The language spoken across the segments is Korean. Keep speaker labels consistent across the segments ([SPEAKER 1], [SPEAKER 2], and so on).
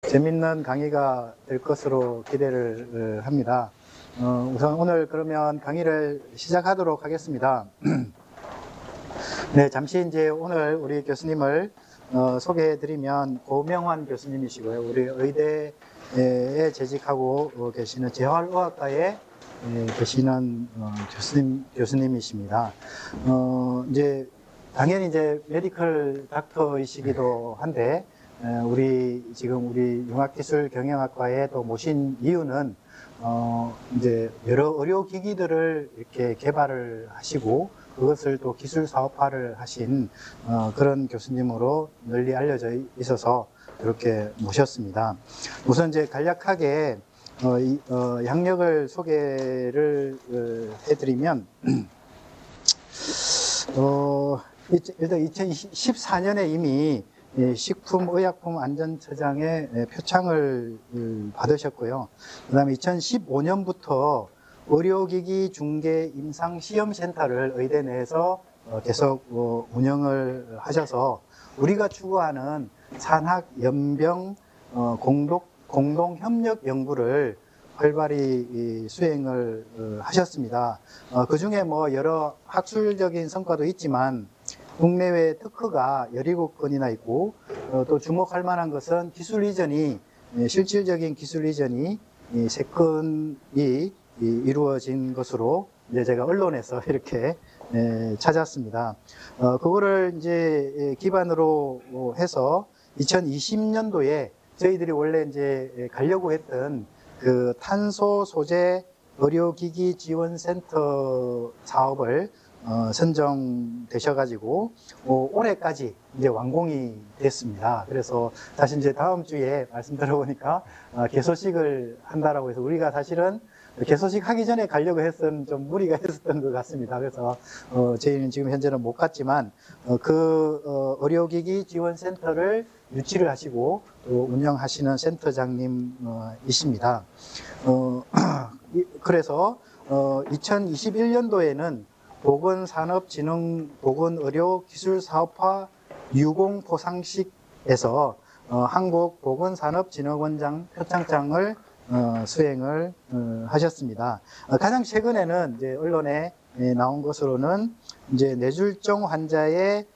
[SPEAKER 1] 재밌는 강의가 될 것으로 기대를 합니다. 우선 오늘 그러면 강의를 시작하도록 하겠습니다. 네, 잠시 이제 오늘 우리 교수님을 소개해드리면 고명환 교수님이시고요. 우리 의대에 재직하고 계시는 재활의학과에 계시는 교수님이십니다. 이제 당연히 이제 메디컬 닥터이시기도 한데 우리 융합기술경영학과에 또 모신 이유는 이제 여러 의료기기들을 이렇게 개발을 하시고 그것을 또 기술 사업화를 하신 그런 교수님으로 널리 알려져 있어서 그렇게 모셨습니다. 우선 이제 간략하게 양력을 소개를 해드리면 일단 2014년에 이미 식품의약품안전처장의 표창을 받으셨고요. 그 다음에 2015년부터 의료기기 중개 임상시험센터를 의대 내에서 계속 운영을 하셔서 우리가 추구하는 산학연병 공동협력 연구를 활발히 수행을 하셨습니다. 그 중에 뭐 여러 학술적인 성과도 있지만 국내외 특허가 17건이나 있고 또 주목할 만한 것은 기술 이전이 실질적인 기술 이전이 3건이 이루어진 것으로 이제 제가 언론에서 이렇게 찾았습니다. 그거를 이제 기반으로 해서 2020년도에 저희들이 원래 이제 가려고 했던 그 탄소 소재 의료기기 지원센터 사업을 선정되셔가지고 올해까지 이제 완공이 됐습니다. 그래서 사실 이제 다음 주에 말씀 들어보니까 개소식을 한다라고 해서 우리가 사실은 개소식 하기 전에 가려고 했던 좀 무리가 있었던 것 같습니다. 그래서 저희는 지금 현재는 못 갔지만 의료기기 지원센터를 유치를 하시고 또 운영하시는 센터장님이십니다. 그래서 2021년도에는 보건산업진흥 보건의료기술사업화 유공포상식에서 한국보건산업진흥원장 표창장을 수행을 하셨습니다. 가장 최근에는 이제 언론에 나온 것으로는 이제 뇌졸중 환자의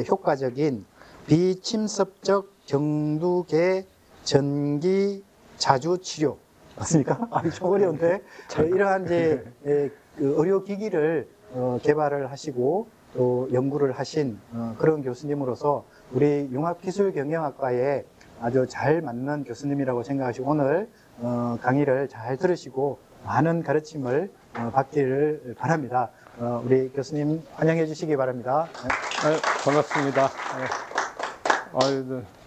[SPEAKER 1] 효과적인 비침습적 경두계 전기 자주 치료 맞습니까? 좀 어려운데 이러한 이제 의료기기를 개발을 하시고 또 연구를 하신 그런 교수님으로서 우리 융합기술경영학과에 아주 잘 맞는 교수님이라고 생각하시고 오늘 강의를 잘 들으시고 많은 가르침을 받기를 바랍니다. 우리 교수님 환영해 주시기 바랍니다.
[SPEAKER 2] 네, 반갑습니다.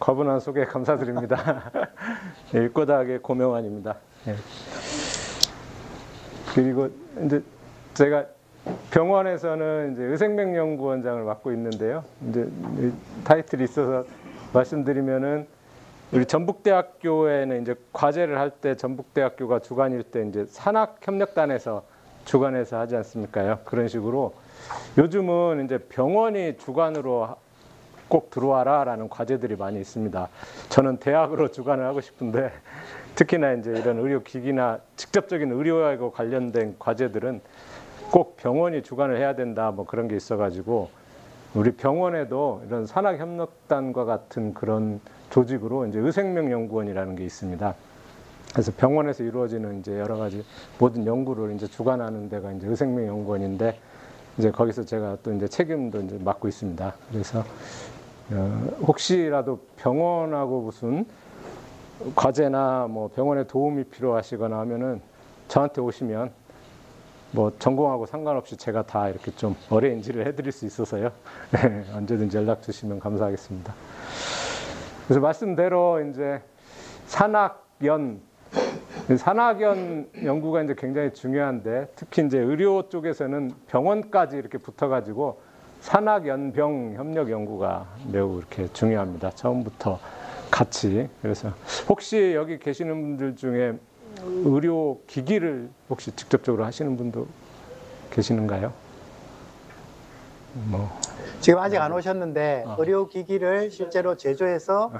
[SPEAKER 2] 과분한 소개 감사드립니다. 일꼬닥의 고명환입니다. 네. 그리고 이제 제가 병원에서는 이제 의생명연구원장을 맡고 있는데요. 이제 타이틀이 있어서 말씀드리면은 우리 전북대학교에는 이제 과제를 할 때 전북대학교가 주관일 때 이제 산학협력단에서 주관해서 하지 않습니까요? 그런 식으로 요즘은 이제 병원이 주관으로 꼭 들어와라라는 과제들이 많이 있습니다. 저는 대학으로 주관을 하고 싶은데 특히나 이제 이런 의료기기나 직접적인 의료하고 관련된 과제들은 꼭 병원이 주관을 해야 된다 뭐 그런 게 있어가지고 우리 병원에도 이런 산학협력단과 같은 그런 조직으로 이제 의생명연구원이라는 게 있습니다. 그래서 병원에서 이루어지는 이제 여러 가지 모든 연구를 이제 주관하는 데가 이제 의생명연구원인데 이제 거기서 제가 또 이제 책임도 이제 맡고 있습니다. 그래서 혹시라도 병원하고 무슨 과제나 뭐 병원에 도움이 필요하시거나 하면은 저한테 오시면 뭐 전공하고 상관없이 제가 다 이렇게 좀 어레인지를 해드릴 수 있어서요. 언제든지 연락 주시면 감사하겠습니다. 그래서 말씀대로 이제 산학연 연구가 이제 굉장히 중요한데 특히 이제 의료 쪽에서는 병원까지 이렇게 붙어가지고 산학연병 협력 연구가 매우 이렇게 중요합니다. 처음부터 같이. 그래서 혹시 여기 계시는 분들 중에 의료 기기를 혹시 직접적으로 하시는 분도 계시는가요?
[SPEAKER 1] 지금 아직 안 오셨는데 의료기기를 실제로 제조해서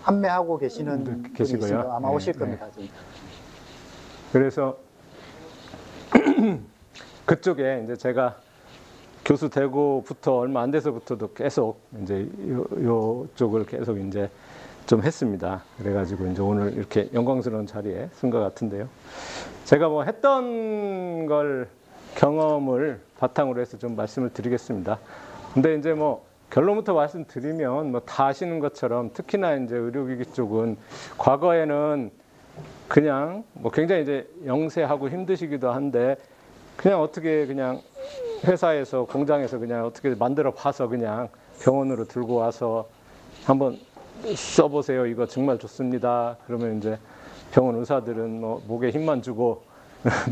[SPEAKER 1] 판매하고 계시는 분이
[SPEAKER 2] 계시고요.
[SPEAKER 1] 있으니까 아마
[SPEAKER 2] 네,
[SPEAKER 1] 오실
[SPEAKER 2] 네.
[SPEAKER 1] 겁니다. 지금.
[SPEAKER 2] 그래서 그쪽에 이제 제가 교수 되고부터 얼마 안 돼서부터도 계속 이제 요 쪽을 계속 이제 좀 했습니다. 그래가지고 이제 오늘 이렇게 영광스러운 자리에 쓴 것 같은데요. 제가 뭐 했던 걸 경험을 바탕으로 해서 좀 말씀을 드리겠습니다. 근데 이제 뭐 결론부터 말씀드리면 뭐 다 아시는 것처럼 특히나 이제 의료기기 쪽은 과거에는 그냥 뭐 굉장히 이제 영세하고 힘드시기도 한데 그냥 어떻게 그냥 회사에서 공장에서 그냥 어떻게 만들어 봐서 그냥 병원으로 들고 와서 한번 써보세요. 이거 정말 좋습니다. 그러면 이제 병원 의사들은 뭐 목에 힘만 주고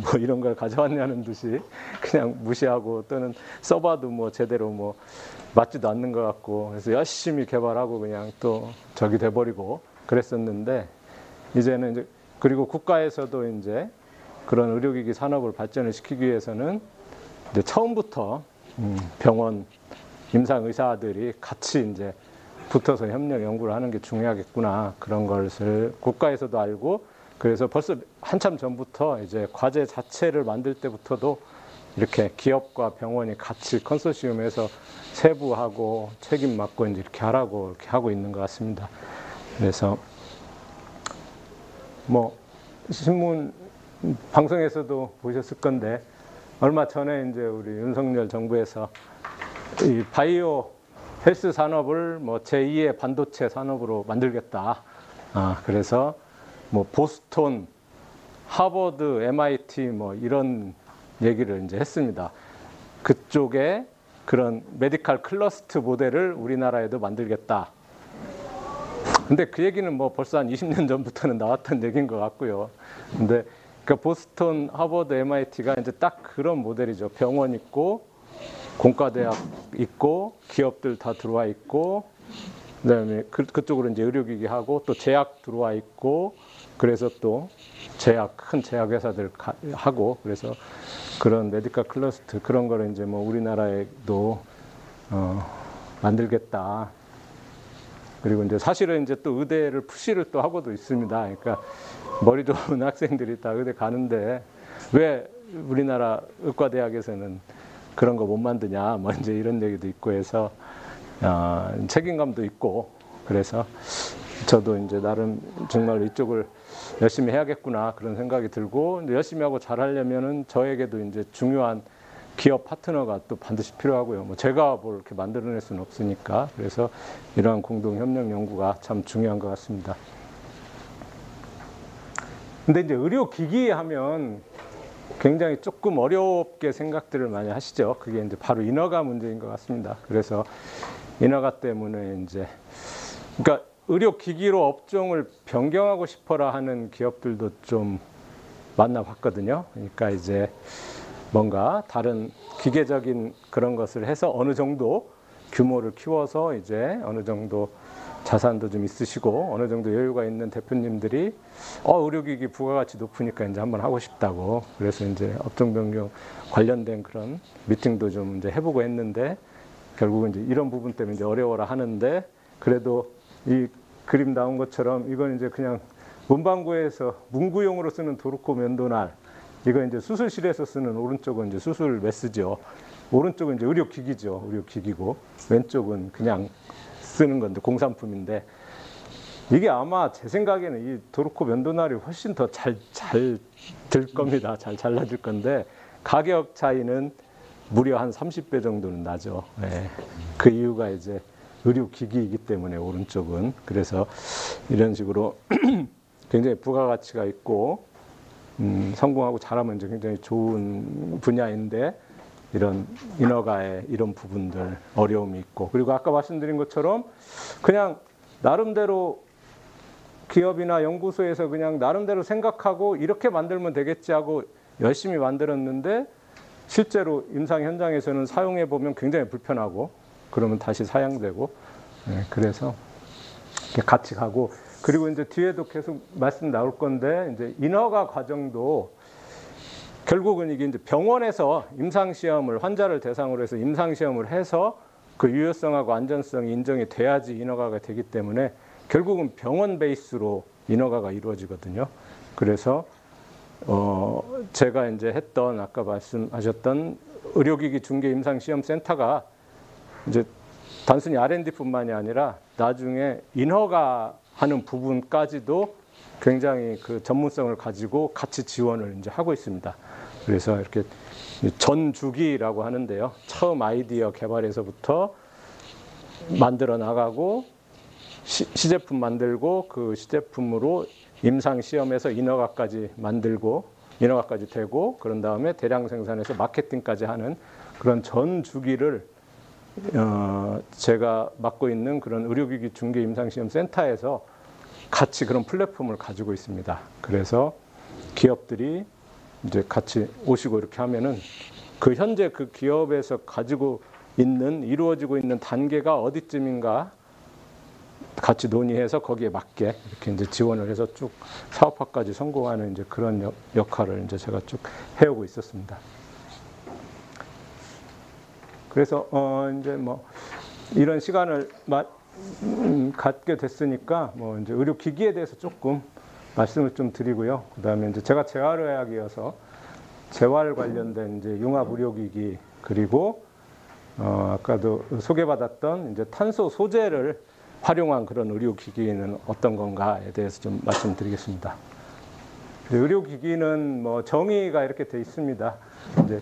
[SPEAKER 2] 뭐 이런 걸 가져왔냐는 듯이 그냥 무시하고 또는 써봐도 뭐 제대로 뭐 맞지도 않는 것 같고 그래서 열심히 개발하고 그냥 또 저기 돼버리고 그랬었는데 이제는 이제 그리고 국가에서도 이제 그런 의료기기 산업을 발전을 시키기 위해서는 이제 처음부터 병원 임상 의사들이 같이 이제 붙어서 협력 연구를 하는 게 중요하겠구나 그런 것을 국가에서도 알고 그래서 벌써 한참 전부터 이제 과제 자체를 만들 때부터도 이렇게 기업과 병원이 같이 컨소시엄에서 세부하고 책임 맡고 이제 이렇게 하라고 이렇게 하고 있는 것 같습니다. 그래서 뭐 신문 방송에서도 보셨을 건데 얼마 전에 이제 우리 윤석열 정부에서 이 바이오 헬스 산업을 뭐 제2의 반도체 산업으로 만들겠다. 그래서 뭐 보스턴, 하버드, MIT 뭐 이런 얘기를 이제 했습니다. 그쪽에 그런 메디컬 클러스터 모델을 우리나라에도 만들겠다. 근데 그 얘기는 뭐 벌써 한 20년 전부터는 나왔던 얘기인 것 같고요. 근데 그 보스턴, 하버드, MIT가 이제 딱 그런 모델이죠. 병원 있고 공과대학 있고 기업들 다 들어와 있고 그다음에 그쪽으로 이제 의료기기 하고 또 제약 들어와 있고 그래서 또 큰 제약 회사들 하고 그래서 그런 메디컬 클러스터 그런 거를 이제 뭐 우리나라에도 만들겠다. 그리고 이제 사실은 이제 또 의대를 푸시를 또 하고도 있습니다. 그러니까 머리 좋은 학생들이 다 의대 가는데 왜 우리나라 의과대학에서는 그런 거 못 만드냐, 뭐 이제 이런 얘기도 있고 해서 책임감도 있고 그래서 저도 이제 나름 정말 이쪽을 열심히 해야겠구나 그런 생각이 들고 열심히 하고 잘하려면은 저에게도 이제 중요한 기업 파트너가 또 반드시 필요하고요. 뭐 제가 뭘 이렇게 만들어낼 수는 없으니까 그래서 이러한 공동 협력 연구가 참 중요한 것 같습니다. 근데 이제 의료기기 하면 굉장히 조금 어렵게 생각들을 많이 하시죠. 그게 이제 바로 인허가 문제인 것 같습니다. 그래서 인허가 때문에 이제 그러니까 의료기기로 업종을 변경하고 싶어라 하는 기업들도 좀 만나봤거든요. 그러니까 이제 뭔가 다른 기계적인 그런 것을 해서 어느 정도 규모를 키워서 이제 어느 정도 자산도 좀 있으시고 어느 정도 여유가 있는 대표님들이 의료기기 부가가치 높으니까 이제 한번 하고 싶다고 그래서 이제 업종 변경 관련된 그런 미팅도 좀 이제 해보고 했는데 결국은 이제 이런 부분 때문에 이제 어려워라 하는데 그래도 이 그림 나온 것처럼 이건 이제 그냥 문방구에서 문구용으로 쓰는 도르코 면도날 이거 이제 수술실에서 쓰는 오른쪽은 이제 수술 메스죠. 오른쪽은 이제 의료기기죠. 의료기기고 왼쪽은 그냥 쓰는 건데 공산품인데 이게 아마 제 생각에는 이 도르코 면도날이 훨씬 더 잘 될 겁니다. 잘 잘라질 건데 가격 차이는 무려 한 30배 정도는 나죠. 네. 그 이유가 이제 의료기기이기 때문에 오른쪽은 그래서 이런 식으로 굉장히 부가가치가 있고 성공하고 잘하면 이제 굉장히 좋은 분야인데 이런 인허가의 이런 부분들 어려움이 있고 그리고 아까 말씀드린 것처럼 그냥 나름대로 기업이나 연구소에서 그냥 나름대로 생각하고 이렇게 만들면 되겠지 하고 열심히 만들었는데 실제로 임상 현장에서는 사용해 보면 굉장히 불편하고 그러면 다시 사양되고 그래서 같이 가고 그리고 이제 뒤에도 계속 말씀 나올 건데 이제 인허가 과정도 결국은 이게 이제 병원에서 임상시험을 환자를 대상으로 해서 임상시험을 해서 그 유효성하고 안전성이 인정이 돼야지 인허가가 되기 때문에 결국은 병원 베이스로 인허가가 이루어지거든요. 그래서 제가 이제 했던 아까 말씀하셨던 의료기기 중개 임상 시험 센터가 이제 단순히 R&D뿐만이 아니라 나중에 인허가하는 부분까지도 굉장히 그 전문성을 가지고 같이 지원을 이제 하고 있습니다. 그래서 이렇게 전 주기라고 하는데요. 처음 아이디어 개발에서부터 만들어 나가고 시제품 만들고 그 시제품으로 임상 시험에서 인허가까지 만들고 인허가까지 되고 그런 다음에 대량 생산해서 마케팅까지 하는 그런 전 주기를 제가 맡고 있는 그런 의료기기 중개 임상시험 센터에서 같이 그런 플랫폼을 가지고 있습니다. 그래서 기업들이 이제 같이 오시고 이렇게 하면은 그 현재 그 기업에서 가지고 있는 이루어지고 있는 단계가 어디쯤인가 같이 논의해서 거기에 맞게 이렇게 이제 지원을 해서 쭉 사업화까지 성공하는 이제 그런 역할을 이제 제가 쭉 해오고 있었습니다. 그래서 이제 뭐 이런 시간을 갖게 됐으니까 뭐 이제 의료기기에 대해서 조금 말씀을 좀 드리고요. 그다음에 이제 제가 재활의학이어서 재활 관련된 이제 융합 의료기기 그리고 아까도 소개받았던 이제 탄소 소재를 활용한 그런 의료기기는 어떤 건가에 대해서 좀 말씀드리겠습니다. 의료기기는 뭐 정의가 이렇게 돼 있습니다. 이제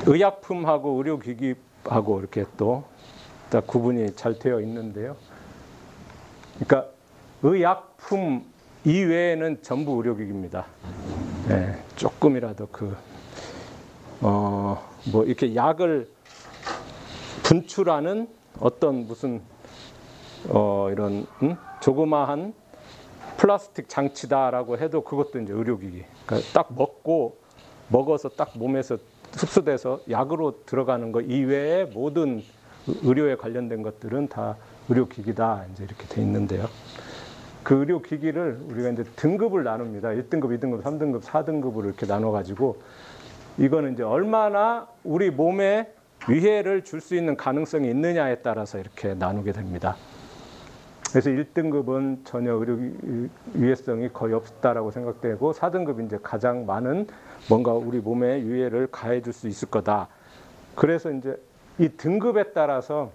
[SPEAKER 2] 의약품하고 의료기기하고 이렇게 또 딱 구분이 잘 되어 있는데요. 그러니까 의약품 이외에는 전부 의료기기입니다. 네, 조금이라도 뭐 이렇게 약을 분출하는 어떤 무슨 이런 조그마한 플라스틱 장치다라고 해도 그것도 이제 의료기기. 그러니까 딱 먹어서 딱 몸에서 흡수돼서 약으로 들어가는 거 이외에 모든 의료에 관련된 것들은 다 의료기기다 이제 이렇게 돼 있는데요. 그 의료기기를 우리가 이제 등급을 나눕니다. 1등급, 2등급, 3등급, 4등급으로 이렇게 나눠가지고 이거는 이제 얼마나 우리 몸에 위해를 줄 수 있는 가능성이 있느냐에 따라서 이렇게 나누게 됩니다. 그래서 1등급은 전혀 의료 위해성이 거의 없다라고 생각되고 4등급이 이제 가장 많은 뭔가 우리 몸에 위해를 가해 줄 수 있을 거다. 그래서 이제 이 등급에 따라서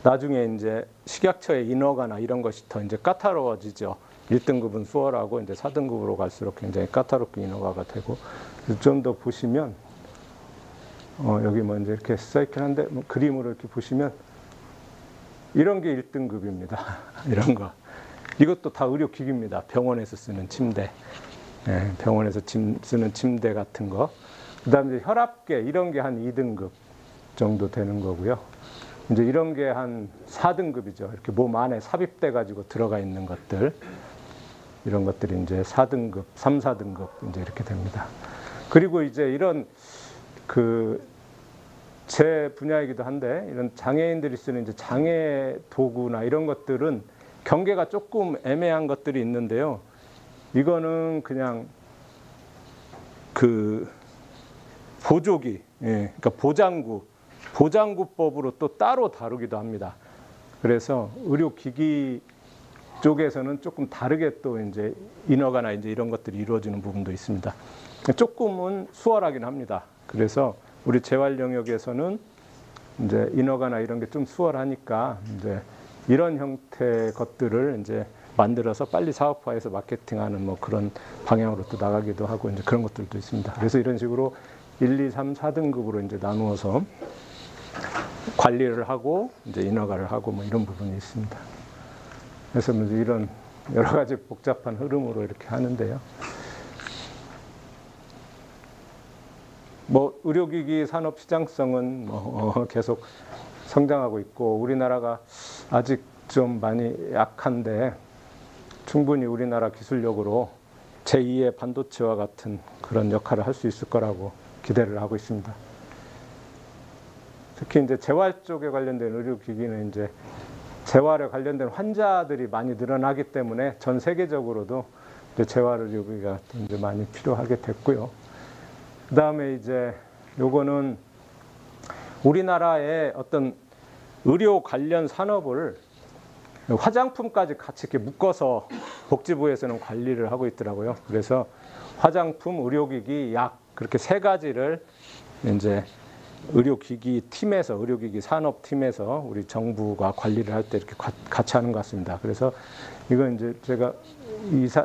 [SPEAKER 2] 나중에 이제 식약처의 인허가나 이런 것이 더 이제 까다로워지죠. 1등급은 수월하고 이제 4등급으로 갈수록 굉장히 까다롭게 인허가가 되고 좀 더 보시면 여기 뭐 이제 이렇게 써 있긴 한데 뭐 그림으로 이렇게 보시면 이런 게 1등급입니다. 이런 거. 이것도 다 의료기기입니다. 병원에서 쓰는 침대. 네, 병원에서 쓰는 침대 같은 거. 그 다음에 혈압계 이런 게 한 2등급 정도 되는 거고요. 이제 이런 게 한 4등급이죠. 이렇게 몸 안에 삽입돼 가지고 들어가 있는 것들. 이런 것들이 이제 4등급, 3, 4등급 이제 이렇게 됩니다. 그리고 이제 이런 제 분야이기도 한데 이런 장애인들이 쓰는 이제 장애 도구나 이런 것들은 경계가 조금 애매한 것들이 있는데요. 이거는 그냥 보조기, 예, 그러니까 보장구법으로 또 따로 다루기도 합니다. 그래서 의료기기 쪽에서는 조금 다르게 또 이제 인허가나 이제 이런 것들이 이루어지는 부분도 있습니다. 조금은 수월하긴 합니다. 그래서 우리 재활 영역에서는 이제 인허가나 이런 게 좀 수월하니까 이제 이런 형태의 것들을 이제 만들어서 빨리 사업화해서 마케팅하는 뭐 그런 방향으로 또 나가기도 하고 이제 그런 것들도 있습니다. 그래서 이런 식으로 1, 2, 3, 4등급으로 이제 나누어서 관리를 하고 이제 인허가를 하고 뭐 이런 부분이 있습니다. 그래서 이제 이런 여러 가지 복잡한 흐름으로 이렇게 하는데요. 뭐 의료기기 산업 시장성은 뭐 계속 성장하고 있고 우리나라가 아직 좀 많이 약한데 충분히 우리나라 기술력으로 제2의 반도체와 같은 그런 역할을 할 수 있을 거라고 기대를 하고 있습니다. 특히 이제 재활 쪽에 관련된 의료기기는 이제 재활에 관련된 환자들이 많이 늘어나기 때문에 전 세계적으로도 이제 재활 의료기기가 이제 많이 필요하게 됐고요. 그 다음에 이제 요거는 우리나라의 어떤 의료 관련 산업을 화장품까지 같이 이렇게 묶어서 복지부에서는 관리를 하고 있더라고요. 그래서 화장품, 의료기기, 약 그렇게 세 가지를 이제 의료기기 팀에서 의료기기 산업팀에서 우리 정부가 관리를 할 때 이렇게 같이 하는 것 같습니다. 그래서 이건 이제 제가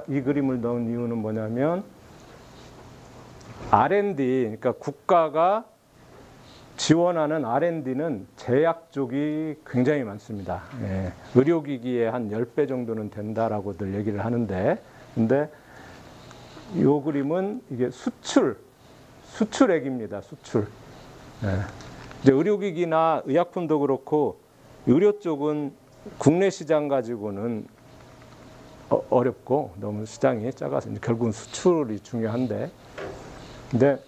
[SPEAKER 2] 이 그림을 넣은 이유는 뭐냐면 R&D, 그러니까 국가가 지원하는 R&D는 제약 쪽이 굉장히 많습니다. 예, 의료기기의 한 10배 정도는 된다라고들 얘기를 하는데, 근데 이 그림은 이게 수출액입니다. 수출. 예. 이제 의료기기나 의약품도 그렇고 의료 쪽은 국내 시장 가지고는 어렵고 너무 시장이 작아서 결국은 수출이 중요한데, 근데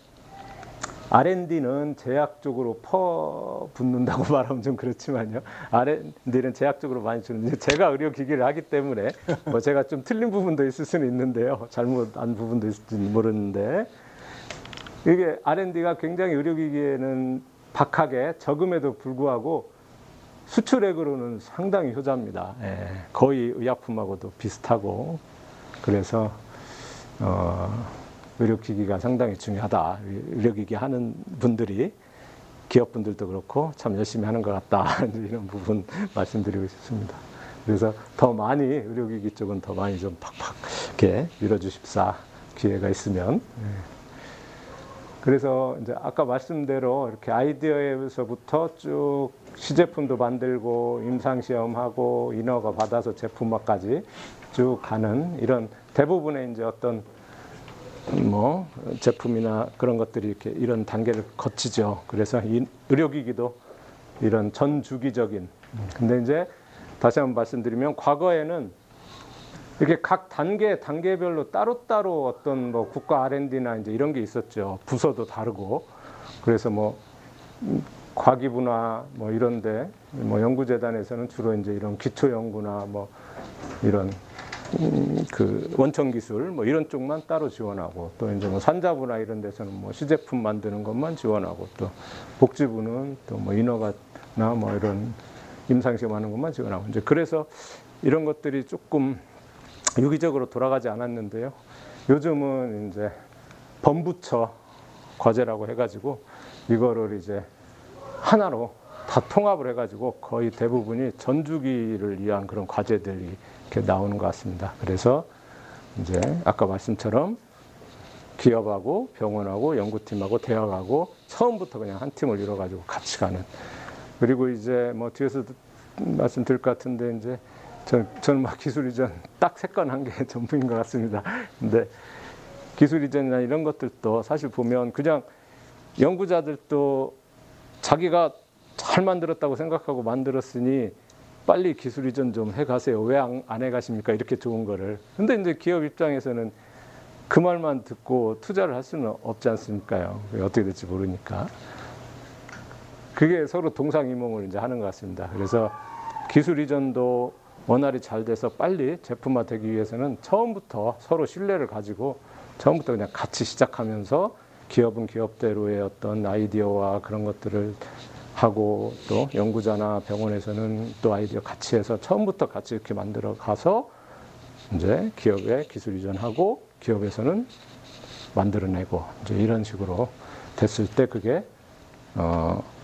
[SPEAKER 2] R&D는 제약 쪽으로 퍼붓는다고 말하면 좀 그렇지만요. R&D는 제약 쪽으로 많이 주는데 제가 의료기기를 하기 때문에 뭐 제가 좀 틀린 부분도 있을 수는 있는데요. 잘못한 부분도 있을지 모르는데 이게 R&D가 굉장히 의료기기에는 박하게 적음에도 불구하고 수출액으로는 상당히 효자입니다. 예, 거의 의약품하고도 비슷하고 그래서 의료기기가 상당히 중요하다. 의료기기 하는 분들이 기업분들도 그렇고 참 열심히 하는 것 같다. 이런 부분 말씀드리고 싶습니다. 그래서 더 많이 의료기기 쪽은 더 많이 좀 팍팍 이렇게 밀어주십사 기회가 있으면. 그래서 이제 아까 말씀대로 이렇게 아이디어에서부터 쭉 시제품도 만들고 임상시험하고 인허가 받아서 제품화까지 쭉 가는 이런 대부분의 이제 어떤 뭐 제품이나 그런 것들이 이렇게 이런 단계를 거치죠. 그래서 이 의료기기도 이런 전 주기적인. 근데 이제 다시 한번 말씀드리면 과거에는 이렇게 각 단계별로 따로따로 어떤 뭐 국가 R&D나 이제 이런 게 있었죠. 부서도 다르고. 그래서 뭐 과기부나 뭐 이런데 뭐 연구재단에서는 주로 이제 이런 기초연구나 뭐 이런 그 원천기술 뭐 이런 쪽만 따로 지원하고 또 이제 뭐 산자부나 이런 데서는 뭐 시제품 만드는 것만 지원하고 또 복지부는 또 뭐 인허가나 뭐 이런 임상시험하는 것만 지원하고 이제 그래서 이런 것들이 조금 유기적으로 돌아가지 않았는데요. 요즘은 이제 범부처 과제라고 해가지고 이거를 이제 하나로 다 통합을 해가지고 거의 대부분이 전주기를 위한 그런 과제들이 이렇게 나오는 것 같습니다. 그래서 이제 아까 말씀처럼 기업하고 병원하고 연구팀하고 대학하고 처음부터 그냥 한 팀을 이뤄가지고 같이 가는. 그리고 이제 뭐 뒤에서 말씀드릴 것 같은데 이제 저는 막 기술 이전 딱 세 건 한 게 전부인 것 같습니다. 근데 기술 이전이나 이런 것들도 사실 보면 그냥 연구자들도 자기가 잘 만들었다고 생각하고 만들었으니 빨리 기술 이전 좀 해가세요. 왜 안 해가십니까? 이렇게 좋은 거를. 근데 이제 기업 입장에서는 그 말만 듣고 투자를 할 수는 없지 않습니까요? 어떻게 될지 모르니까. 그게 서로 동상이몽을 이제 하는 것 같습니다. 그래서 기술 이전도 원활히 잘 돼서 빨리 제품화되기 위해서는 처음부터 서로 신뢰를 가지고 처음부터 그냥 같이 시작하면서 기업은 기업대로의 어떤 아이디어와 그런 것들을 하고 또 연구자나 병원에서는 또 아이디어 같이 해서 처음부터 같이 이렇게 만들어 가서 이제 기업에 기술 이전하고 기업에서는 만들어내고 이제 이런 식으로 됐을 때 그게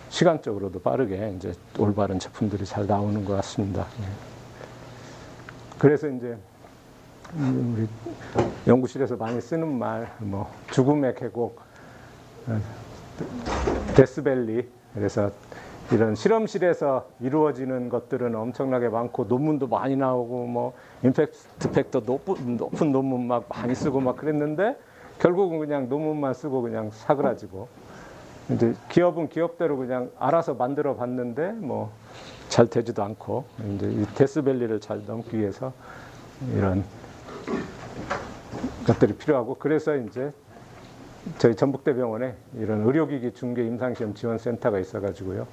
[SPEAKER 2] 시간적으로도 빠르게 이제 올바른 제품들이 잘 나오는 것 같습니다. 그래서 이제 우리 연구실에서 많이 쓰는 말, 뭐 죽음의 계곡, 데스밸리. 그래서 이런 실험실에서 이루어지는 것들은 엄청나게 많고 논문도 많이 나오고 뭐 임팩트 팩터 높은 논문 막 많이 쓰고 막 그랬는데 결국은 그냥 논문만 쓰고 그냥 사그라지고 이제 기업은 기업대로 그냥 알아서 만들어 봤는데 뭐 잘 되지도 않고 이제 이 데스밸리를 잘 넘기 위해서 이런 것들이 필요하고 그래서 이제 저희 전북대병원에 이런 의료기기 중개 임상시험 지원센터가 있어가지고요.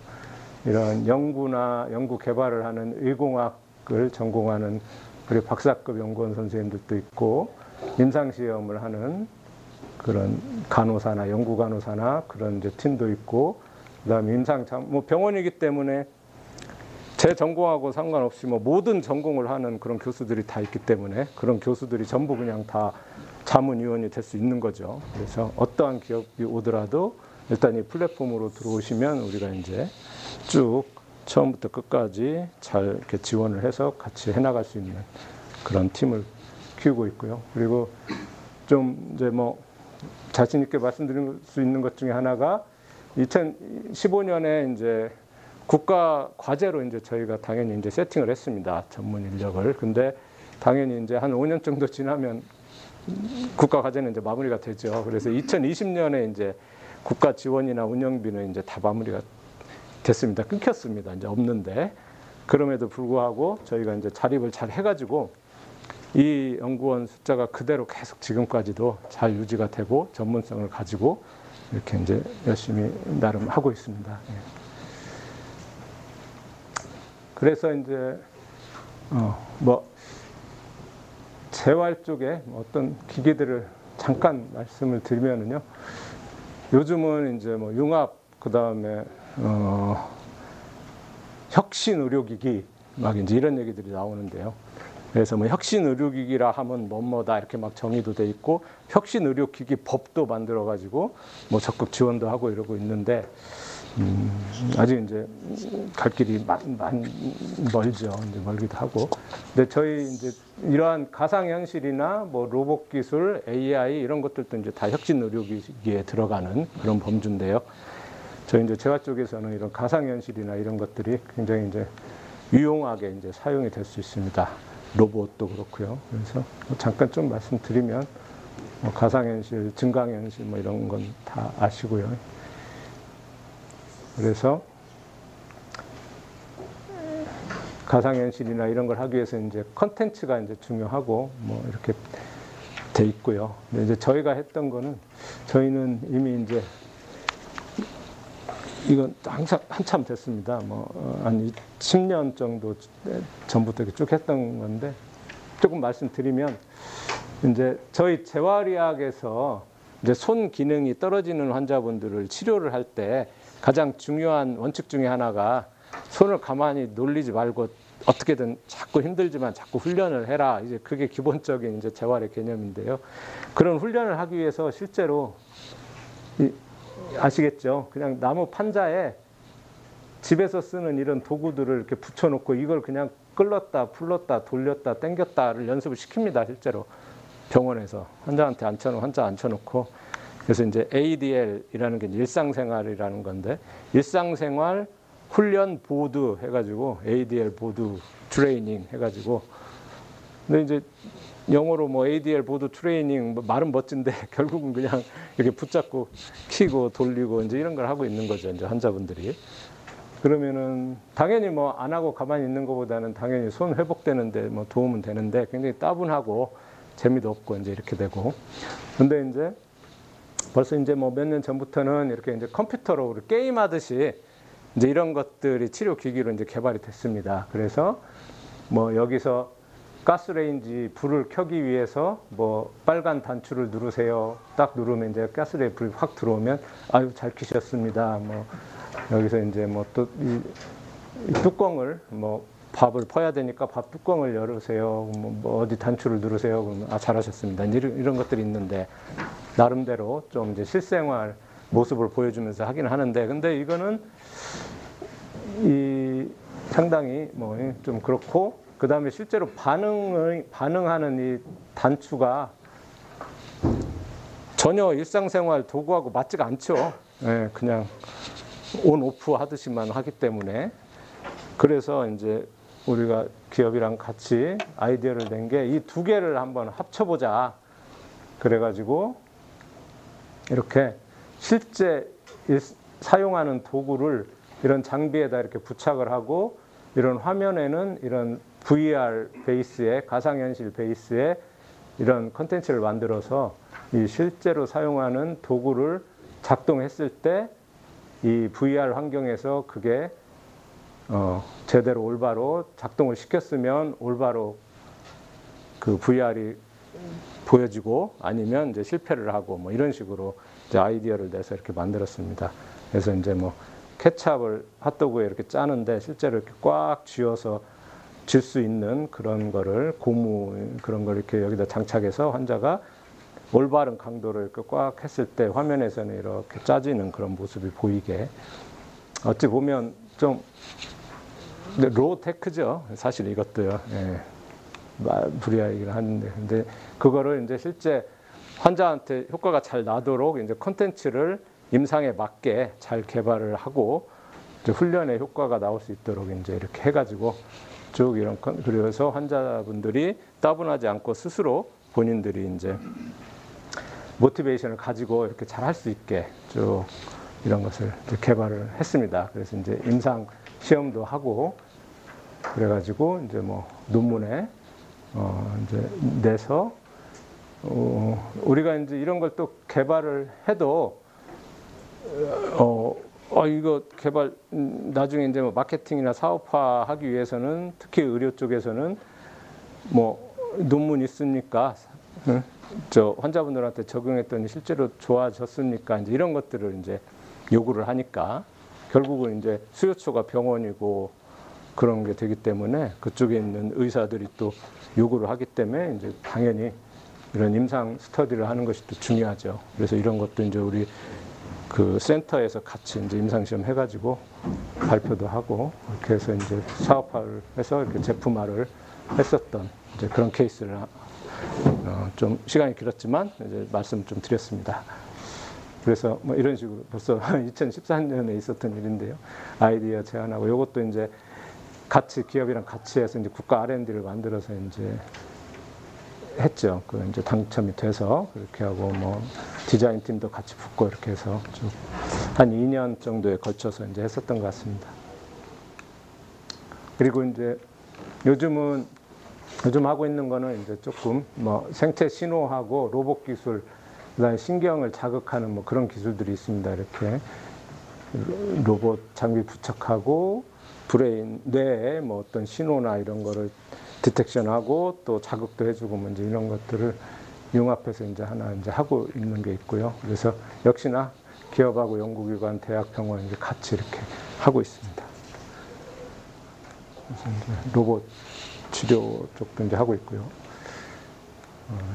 [SPEAKER 2] 이런 연구나 연구 개발을 하는 의공학을 전공하는 우리 박사급 연구원 선생님들도 있고 임상시험을 하는 그런 간호사나 연구간호사나 그런 이제 팀도 있고 그다음에 뭐 병원이기 때문에 제 전공하고 상관없이 뭐 모든 전공을 하는 그런 교수들이 다 있기 때문에 그런 교수들이 전부 그냥 다 자문위원이 될 수 있는 거죠. 그래서 어떠한 기업이 오더라도 일단 이 플랫폼으로 들어오시면 우리가 이제 쭉 처음부터 끝까지 잘 이렇게 지원을 해서 같이 해나갈 수 있는 그런 팀을 키우고 있고요. 그리고 좀 이제 뭐 자신 있게 말씀드릴 수 있는 것 중에 하나가 2015년에 이제 국가 과제로 이제 저희가 당연히 이제 세팅을 했습니다. 전문 인력을. 근데 당연히 이제 한 5년 정도 지나면 국가 과제는 이제 마무리가 되죠. 그래서 2020년에 이제 국가 지원이나 운영비는 이제 다 마무리가 됐습니다. 끊겼습니다. 이제 없는데. 그럼에도 불구하고 저희가 이제 자립을 잘 해가지고 이 연구원 숫자가 그대로 계속 지금까지도 잘 유지가 되고 전문성을 가지고 이렇게 이제 열심히 나름 하고 있습니다. 예. 그래서 이제 뭐 재활 쪽에 어떤 기기들을 잠깐 말씀을 드리면은요. 요즘은 이제 뭐 융합 그다음에 혁신 의료기기 막 이제 이런 얘기들이 나오는데요. 그래서 뭐 혁신 의료기기라 하면 뭐다 이렇게 막 정의도 돼 있고 혁신 의료기기 법도 만들어 가지고 뭐 적극 지원도 하고 이러고 있는데 아직 이제 갈 길이 멀죠. 이제 멀기도 하고. 근데 저희 이제 이러한 가상현실이나 뭐 로봇 기술, AI 이런 것들도 이제 다 혁신 의료기기에 들어가는 그런 범주인데요. 저희 이제 재활 쪽에서는 이런 가상현실이나 이런 것들이 굉장히 이제 유용하게 이제 사용이 될 수 있습니다. 로봇도 그렇고요. 그래서 잠깐 좀 말씀드리면 뭐 가상현실, 증강현실 뭐 이런 건 다 아시고요. 그래서 가상현실이나 이런 걸 하기 위해서 이제 컨텐츠가 이제 중요하고 뭐 이렇게 돼 있고요. 근데 이제 저희가 했던 거는 저희는 이미 이제 이건 항상 한참 됐습니다. 뭐 한 10년 정도 전부터 이렇게 쭉 했던 건데 조금 말씀드리면 이제 저희 재활의학에서 이제 손 기능이 떨어지는 환자분들을 치료를 할 때 가장 중요한 원칙 중에 하나가 손을 가만히 놀리지 말고 어떻게든 자꾸 힘들지만 자꾸 훈련을 해라. 이제 그게 기본적인 이제 재활의 개념인데요. 그런 훈련을 하기 위해서 실제로 아시겠죠? 그냥 나무 판자에 집에서 쓰는 이런 도구들을 이렇게 붙여놓고 이걸 그냥 끌렀다, 풀렀다, 돌렸다, 당겼다를 연습을 시킵니다. 실제로 병원에서 환자 앉혀놓고 그래서 이제 ADL이라는 게 일상생활이라는 건데 일상생활 훈련 보드 해가지고 ADL 보드 트레이닝 해가지고 근데 이제 영어로 뭐 ADL 보드 트레이닝 뭐 말은 멋진데 결국은 그냥 이렇게 붙잡고 키고 돌리고 이제 이런 걸 하고 있는 거죠. 이제 환자분들이. 그러면은 당연히 뭐 안 하고 가만히 있는 것보다는 당연히 손 회복되는데 뭐 도움은 되는데 굉장히 따분하고 재미도 없고 이제 이렇게 되고. 근데 이제 벌써 이제 뭐 몇 년 전부터는 이렇게 이제 컴퓨터로 우리 게임하듯이 이제 이런 것들이 치료 기기로 이제 개발이 됐습니다. 그래서 뭐 여기서 가스레인지 불을 켜기 위해서 뭐 빨간 단추를 누르세요. 딱 누르면 이제 가스레인지 불이 확 들어오면 아유 잘 켜셨습니다. 뭐 여기서 이제 뭐 또 이 뚜껑을 뭐 밥을 퍼야 되니까 밥 뚜껑을 열으세요. 뭐 어디 단추를 누르세요. 그러면 아 잘하셨습니다. 이런 것들이 있는데 나름대로 좀 이제 실생활 모습을 보여주면서 하긴 하는데 근데 이거는 이 상당히 뭐 좀 그렇고 그 다음에 실제로 반응하는 이 단추가 전혀 일상생활 도구하고 맞지가 않죠. 예, 그냥 온 오프 하듯이만 하기 때문에 그래서 이제 우리가 기업이랑 같이 아이디어를 낸 게 이 두 개를 한번 합쳐보자. 그래가지고 이렇게 실제 사용하는 도구를 이런 장비에다 이렇게 부착을 하고 이런 화면에는 이런 VR 베이스의 가상현실 베이스의 이런 컨텐츠를 만들어서 이 실제로 사용하는 도구를 작동했을 때 이 VR 환경에서 그게 제대로 올바로 작동을 시켰으면 올바로 그 VR이 보여지고 아니면 이제 실패를 하고 뭐 이런 식으로 이제 아이디어를 내서 이렇게 만들었습니다. 그래서 이제 뭐 케찹을 핫도그에 이렇게 짜는데 실제로 이렇게 꽉 쥐어서 줄 수 있는 그런 거를 고무 그런 걸 이렇게 여기다 장착해서 환자가 올바른 강도로 이렇게 꽉 했을 때 화면에서는 이렇게 짜지는 그런 모습이 보이게 어찌 보면 좀 로테크죠. 사실 이것도요. 예. 불이야기를 하는데 근데 그거를 이제 실제 환자한테 효과가 잘 나도록 이제 콘텐츠를 임상에 맞게 잘 개발을 하고 이제 훈련에 효과가 나올 수 있도록 이제 이렇게 해가지고 쭉 이런 그래서 환자분들이 따분하지 않고 스스로 본인들이 이제 모티베이션을 가지고 이렇게 잘 할 수 있게 쭉 이런 것을 이제 개발을 했습니다. 그래서 이제 임상 시험도 하고 그래가지고 이제 뭐 논문에 이제 내서 우리가 이제 이런 걸 또 개발을 해도 이거 개발 나중에 이제 뭐 마케팅이나 사업화하기 위해서는 특히 의료 쪽에서는 뭐 논문 있습니까? 저 환자분들한테 적용했더니 실제로 좋아졌습니까? 이제 이런 것들을 이제 요구를 하니까 결국은 이제 수요처가 병원이고 그런 게 되기 때문에 그쪽에 있는 의사들이 또 요구를 하기 때문에 이제 당연히 이런 임상 스터디를 하는 것이 또 중요하죠. 그래서 이런 것도 이제 우리 그 센터에서 같이 이제 임상 시험 해가지고 발표도 하고 이렇게 해서 이제 사업화를 해서 이렇게 제품화를 했었던 이제 그런 케이스를 좀 시간이 길었지만 이제 말씀 좀 드렸습니다. 그래서 뭐 이런 식으로 벌써 2014년에 있었던 일인데요. 아이디어 제안하고 이것도 이제 같이 기업이랑 같이 해서 이제 국가 R&D를 만들어서 이제 했죠. 그 이제 당첨이 돼서 그렇게 하고 뭐 디자인 팀도 같이 붙고 이렇게 해서 쭉 한 2년 정도에 걸쳐서 이제 했었던 것 같습니다. 그리고 이제 요즘 하고 있는 거는 이제 조금 뭐 생체 신호하고 로봇 기술, 그다음에 신경을 자극하는 뭐 그런 기술들이 있습니다. 이렇게 로봇 장비 부착하고 브레인 뇌에 뭐 어떤 신호나 이런 거를 디텍션하고 또 자극도 해주고 뭐 이제 이런 것들을 융합해서 이제 하나 이제 하고 있는 게 있고요. 그래서 역시나 기업하고 연구기관, 대학, 병원 이제 같이 이렇게 하고 있습니다. 그래서 이제 로봇 치료 쪽도 이제 하고 있고요.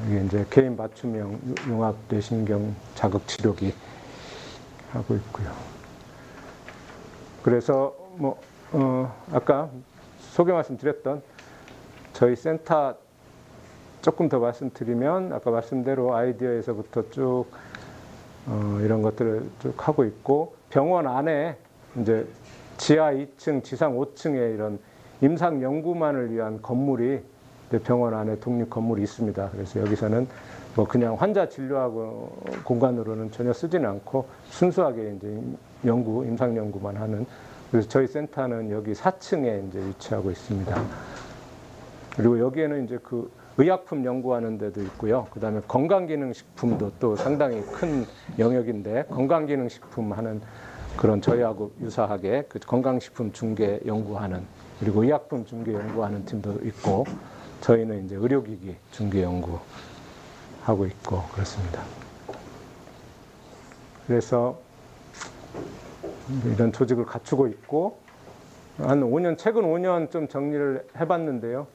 [SPEAKER 2] 이게 이제 개인 맞춤형 융합 뇌신경 자극 치료기 하고 있고요. 그래서 뭐 아까 소개 말씀드렸던 저희 센터 조금 더 말씀드리면 아까 말씀대로 아이디어에서부터 쭉 이런 것들을 쭉 하고 있고 병원 안에 이제 지하 2층, 지상 5층에 이런 임상 연구만을 위한 건물이 병원 안에 독립 건물이 있습니다. 그래서 여기서는 뭐 그냥 환자 진료하고 공간으로는 전혀 쓰지는 않고 순수하게 이제 연구, 임상 연구만 하는. 그래서 저희 센터는 여기 4층에 이제 위치하고 있습니다. 그리고 여기에는 이제 그 의약품 연구하는 데도 있고요. 그 다음에 건강기능식품도 또 상당히 큰 영역인데 건강기능식품 하는 그런 저희하고 유사하게 그 건강식품 중개 연구하는 그리고 의약품 중개 연구하는 팀도 있고 저희는 이제 의료기기 중개 연구하고 있고 그렇습니다. 그래서 이런 조직을 갖추고 있고 한 5년, 최근 5년 좀 정리를 해봤는데요.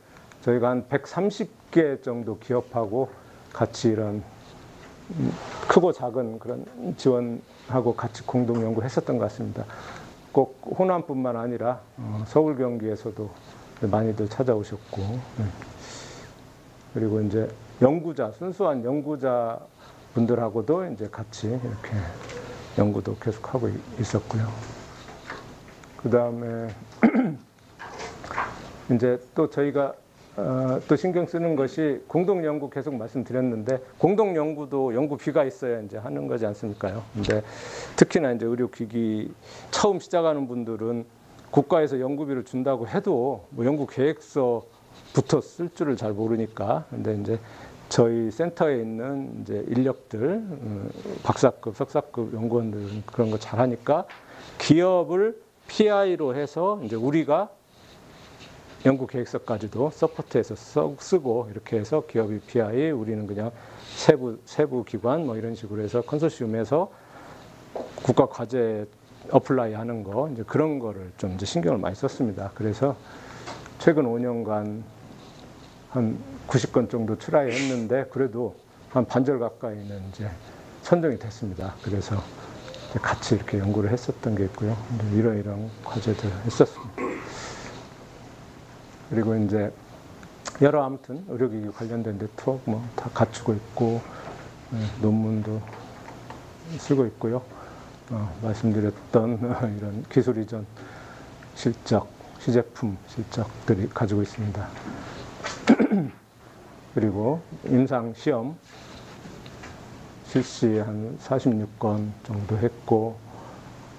[SPEAKER 2] 저희가 한 130개 정도 기업하고 같이 이런 크고 작은 그런 지원하고 같이 공동 연구했었던 것 같습니다. 꼭 호남뿐만 아니라 서울 경기에서도 많이들 찾아오셨고 그리고 이제 연구자, 순수한 연구자 분들하고도 이제 같이 이렇게 연구도 계속하고 있었고요. 그 다음에 이제 또 저희가 또 신경 쓰는 것이 공동 연구 계속 말씀드렸는데 공동 연구도 연구비가 있어야 이제 하는 거지 않습니까요? 근데 특히나 이제 의료기기 처음 시작하는 분들은 국가에서 연구비를 준다고 해도 뭐 연구 계획서부터 쓸 줄을 잘 모르니까 근데 이제 저희 센터에 있는 이제 인력들 박사급, 석사급 연구원들은 그런 거 잘하니까 기업을 PI로 해서 이제 우리가 연구 계획서까지도 서포트해서 쓰고 이렇게 해서 기업이 PI, 우리는 그냥 세부 기관 뭐 이런 식으로 해서 컨소시엄에서 국가 과제 어플라이 하는 거, 이제 그런 거를 좀 이제 신경을 많이 썼습니다. 그래서 최근 5년간 한 90건 정도 트라이 했는데, 그래도 한 반절 가까이는 이제 선정이 됐습니다. 그래서 같이 이렇게 연구를 했었던 게 있고요. 이런 과제들 했었습니다. 그리고 이제 여러 아무튼 의료기기 관련된 네트워크 뭐 다 갖추고 있고, 논문도 쓰고 있고요. 말씀드렸던 이런 기술 이전 실적, 시제품 실적들이 가지고 있습니다. 그리고 임상 시험 실시 한 46건 정도 했고,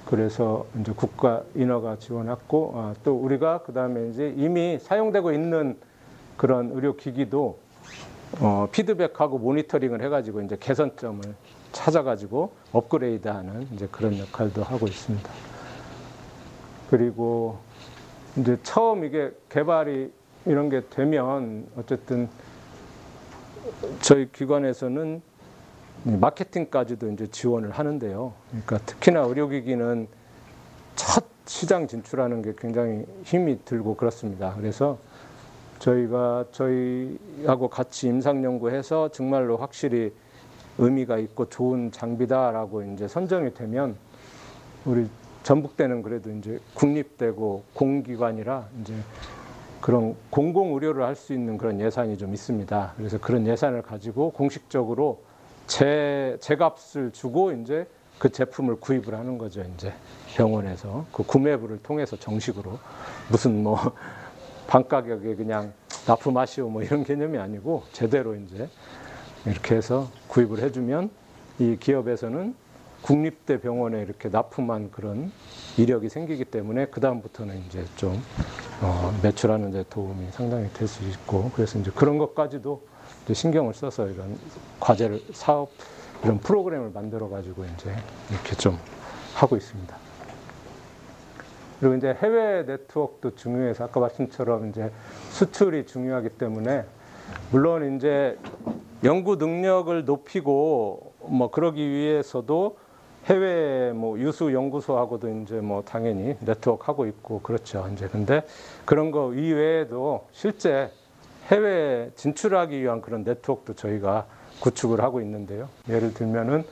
[SPEAKER 2] 그래서 이제 국가 인허가 지원했고, 또 우리가 그 다음에 이제 이미 사용되고 있는 그런 의료기기도 피드백하고 모니터링을 해가지고 이제 개선점을 찾아가지고 업그레이드하는 이제 그런 역할도 하고 있습니다. 그리고 이제 처음 이게 개발이 이런 게 되면 어쨌든 저희 기관에서는 마케팅까지도 이제 지원을 하는데요. 그러니까 특히나 의료기기는 첫 시장 진출하는 게 굉장히 힘이 들고 그렇습니다. 그래서 저희하고 같이 임상 연구해서 정말로 확실히 의미가 있고 좋은 장비다라고 이제 선정이 되면, 우리 전북대는 그래도 이제 국립대고 공기관이라 이제 그런 공공 의료를 할 수 있는 그런 예산이 좀 있습니다. 그래서 그런 예산을 가지고 공식적으로 제값을 주고 이제 그 제품을 구입을 하는 거죠. 이제 병원에서 그 구매부를 통해서 정식으로, 무슨 뭐 반가격에 그냥 납품하시오 뭐 이런 개념이 아니고 제대로 이제 이렇게 해서 구입을 해주면 이 기업에서는 국립대 병원에 이렇게 납품한 그런 이력이 생기기 때문에 그 다음부터는 이제 좀 매출하는 데 도움이 상당히 될 수 있고, 그래서 이제 그런 것까지도 이제 신경을 써서 이런 과제를, 사업, 이런 프로그램을 만들어 가지고 이제 이렇게 좀 하고 있습니다. 그리고 이제 해외 네트워크도 중요해서 아까 말씀처럼 이제 수출이 중요하기 때문에, 물론 이제 연구 능력을 높이고 뭐 그러기 위해서도 해외 뭐 유수 연구소하고도 이제 뭐 당연히 네트워크 하고 있고 그렇죠. 이제 근데 그런 거 이외에도 실제 해외 진출하기 위한 그런 네트워크도 저희가 구축을 하고 있는데요. 예를 들면은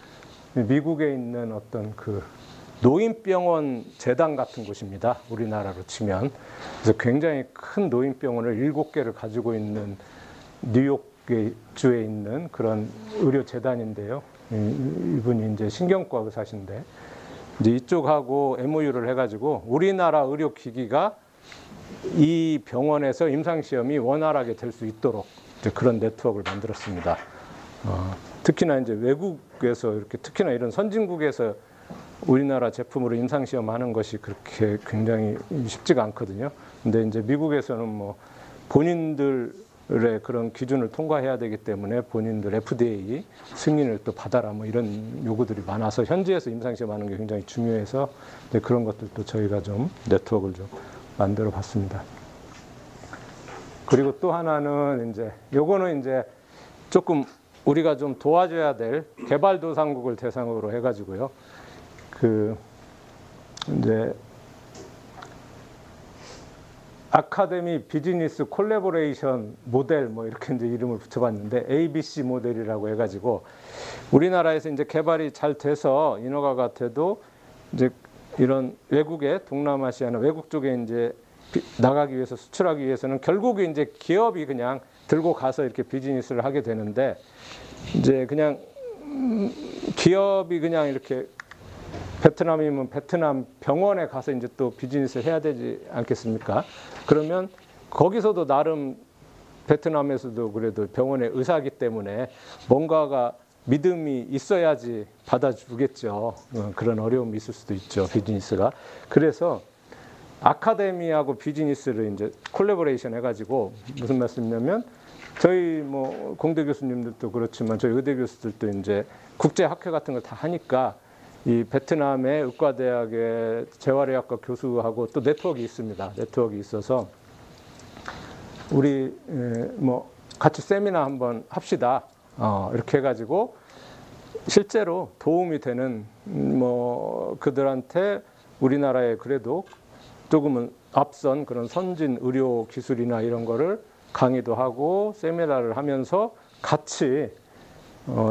[SPEAKER 2] 미국에 있는 어떤 그 노인병원 재단 같은 곳입니다. 우리나라로 치면. 그래서 굉장히 큰 노인병원을 7개를 가지고 있는 뉴욕 주에 있는 그런 의료 재단인데요. 이분이 이제 신경과 의사신데, 이제 이쪽하고 MOU를 해가지고 우리나라 의료기기가 이 병원에서 임상시험이 원활하게 될 수 있도록 이제 그런 네트워크를 만들었습니다. 특히나 이제 외국에서 이렇게, 특히나 이런 선진국에서 우리나라 제품으로 임상시험하는 것이 그렇게 굉장히 쉽지가 않거든요. 근데 이제 미국에서는 뭐 본인들의 그런 기준을 통과해야 되기 때문에 본인들 FDA 승인을 또 받아라 뭐 이런 요구들이 많아서 현지에서 임상시험하는 게 굉장히 중요해서 이제 그런 것들도 저희가 좀 네트워크를 좀 만들어 봤습니다. 그리고 또 하나는 이제 요거는 이제 조금 우리가 좀 도와줘야 될 개발도상국을 대상으로 해가지고요. 그 이제 아카데미 비즈니스 콜래보레이션 모델 뭐 이렇게 이제 이름을 붙여봤는데, ABC 모델이라고 해가지고 우리나라에서 이제 개발이 잘 돼서 인허가가 돼도 이제 이런 외국에, 동남아시아나 외국 쪽에 이제 나가기 위해서, 수출하기 위해서는 결국에 이제 기업이 그냥 들고 가서 이렇게 비즈니스를 하게 되는데, 이제 그냥 기업이 그냥 이렇게 베트남이면 베트남 병원에 가서 이제 또 비즈니스를 해야 되지 않겠습니까? 그러면 거기서도 나름 베트남에서도 그래도 병원의 의사이기 때문에 뭔가가 믿음이 있어야지 받아주겠죠. 그런 어려움이 있을 수도 있죠, 비즈니스가. 그래서 아카데미하고 비즈니스를 이제 콜래보레이션 해가지고, 무슨 말씀이냐면 저희 뭐 공대 교수님들도 그렇지만 저희 의대 교수들도 이제 국제 학회 같은 걸 다 하니까 이 베트남의 의과대학의 재활의학과 교수하고 또 네트워크가 있습니다. 네트워크가 있어서 우리 뭐 같이 세미나 한번 합시다. 이렇게 해가지고 실제로 도움이 되는 뭐 그들한테 우리나라에 그래도 조금은 앞선 그런 선진 의료 기술이나 이런 거를 강의도 하고 세미나를 하면서 같이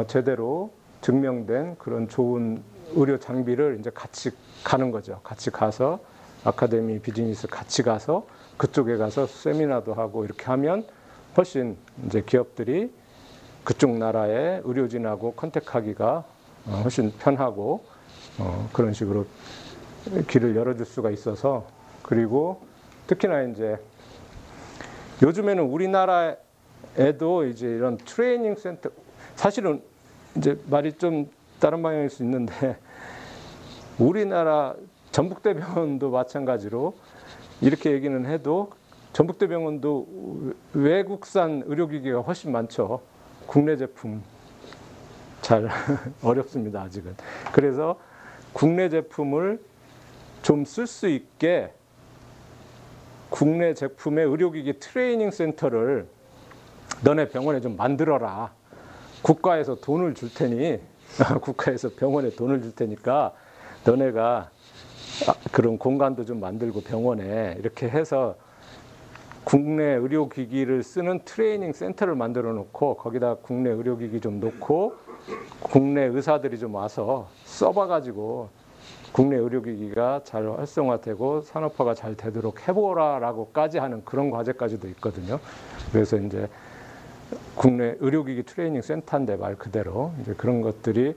[SPEAKER 2] 제대로 증명된 그런 좋은 의료 장비를 이제 같이 가는 거죠. 같이 가서 아카데미 비즈니스 같이 가서 그쪽에 가서 세미나도 하고 이렇게 하면 훨씬 이제 기업들이 그쪽 나라의 의료진하고 컨택하기가 훨씬 편하고 그런 식으로 길을 열어줄 수가 있어서 그리고 특히나 이제 요즘에는 우리나라에도 이제 이런 트레이닝 센터 사실은 이제 말이 좀 다른 방향일 수 있는데 우리나라 전북대병원도 마찬가지로 이렇게 얘기는 해도 전북대병원도 외국산 의료기기가 훨씬 많죠. 국내 제품 잘 어렵습니다 아직은. 그래서 국내 제품을 좀 쓸 수 있게 국내 제품의 의료기기 트레이닝 센터를 너네 병원에 좀 만들어라. 국가에서 돈을 줄 테니 국가에서 병원에 돈을 줄 테니까 너네가 그런 공간도 좀 만들고 병원에 이렇게 해서 국내 의료기기를 쓰는 트레이닝 센터를 만들어 놓고 거기다 국내 의료기기 좀 놓고 국내 의사들이 좀 와서 써봐가지고 국내 의료기기가 잘 활성화되고 산업화가 잘 되도록 해보라라고까지 하는 그런 과제까지도 있거든요. 그래서 이제 국내 의료기기 트레이닝 센터인데 말 그대로 이제 그런 것들이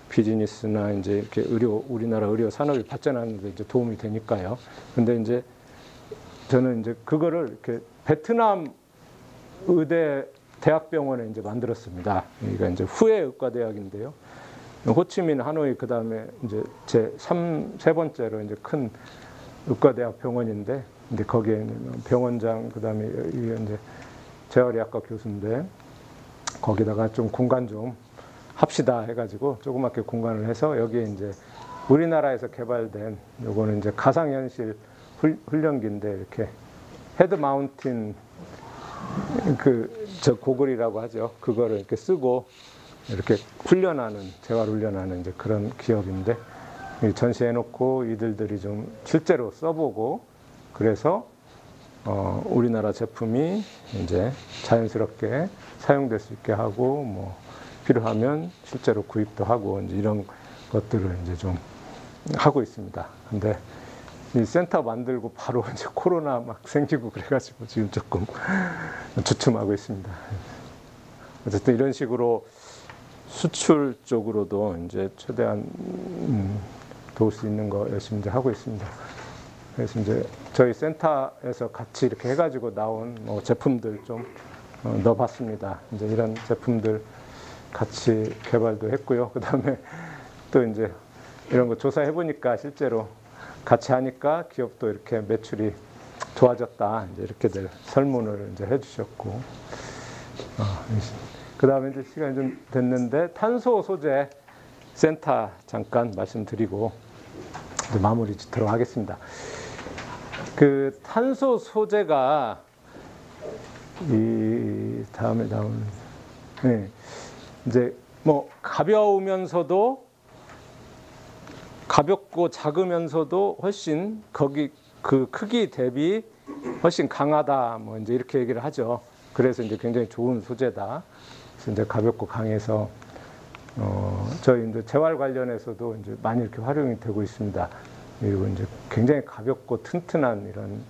[SPEAKER 2] 비즈니스나 이제 이렇게 우리나라 의료 산업이 발전하는 데 이제 도움이 되니까요. 근데 이제 저는 이제 그거를 이렇게 베트남 의대 대학병원에 이제 만들었습니다. 여기가 이제 후에 의과대학인데요. 호치민, 하노이 그 다음에 이제 세 번째로 이제 큰 의과대학 병원인데, 근데 거기에는 병원장 그 다음에 이제 재활의학과 교수인데 거기다가 좀 공간 좀 합시다 해가지고 조그맣게 공간을 해서 여기에 이제 우리나라에서 개발된 요거는 이제 가상현실 훈련기인데 이렇게 헤드 마운틴 저 고글이라고 하죠. 그거를 이렇게 쓰고 이렇게 훈련하는 재활 훈련하는 이제 그런 기업인데 전시해놓고 이들이 좀 실제로 써보고 그래서 우리나라 제품이 이제 자연스럽게 사용될 수 있게 하고 뭐 필요하면 실제로 구입도 하고 이제 이런 것들을 이제 좀 하고 있습니다. 근데 이 센터 만들고 바로 이제 코로나 막 생기고 그래가지고 지금 조금 주춤하고 있습니다. 어쨌든 이런 식으로 수출 쪽으로도 이제 최대한 도울 수 있는 거 열심히 이제 하고 있습니다. 그래서 이제 저희 센터에서 같이 이렇게 해가지고 나온 뭐 제품들 좀 넣어봤습니다. 이제 이런 제품들 같이 개발도 했고요. 그 다음에 또 이제 이런 거 조사해 보니까 실제로 같이 하니까 기업도 이렇게 매출이 좋아졌다. 이제 이렇게들 설문을 이제 해주셨고, 그 다음에 이제 시간이 좀 됐는데 탄소 소재 센터 잠깐 말씀드리고 이제 마무리 짓도록 하겠습니다. 그 탄소 소재가 이 다음에 나오는 이제 뭐 가볍고 작으면서도 훨씬 거기 그 크기 대비 훨씬 강하다 뭐 이제 이렇게 얘기를 하죠. 그래서 이제 굉장히 좋은 소재다. 그래서 이제 가볍고 강해서 저희 이제 재활 관련해서도 이제 많이 이렇게 활용이 되고 있습니다. 그리고 이제 굉장히 가볍고 튼튼한 이런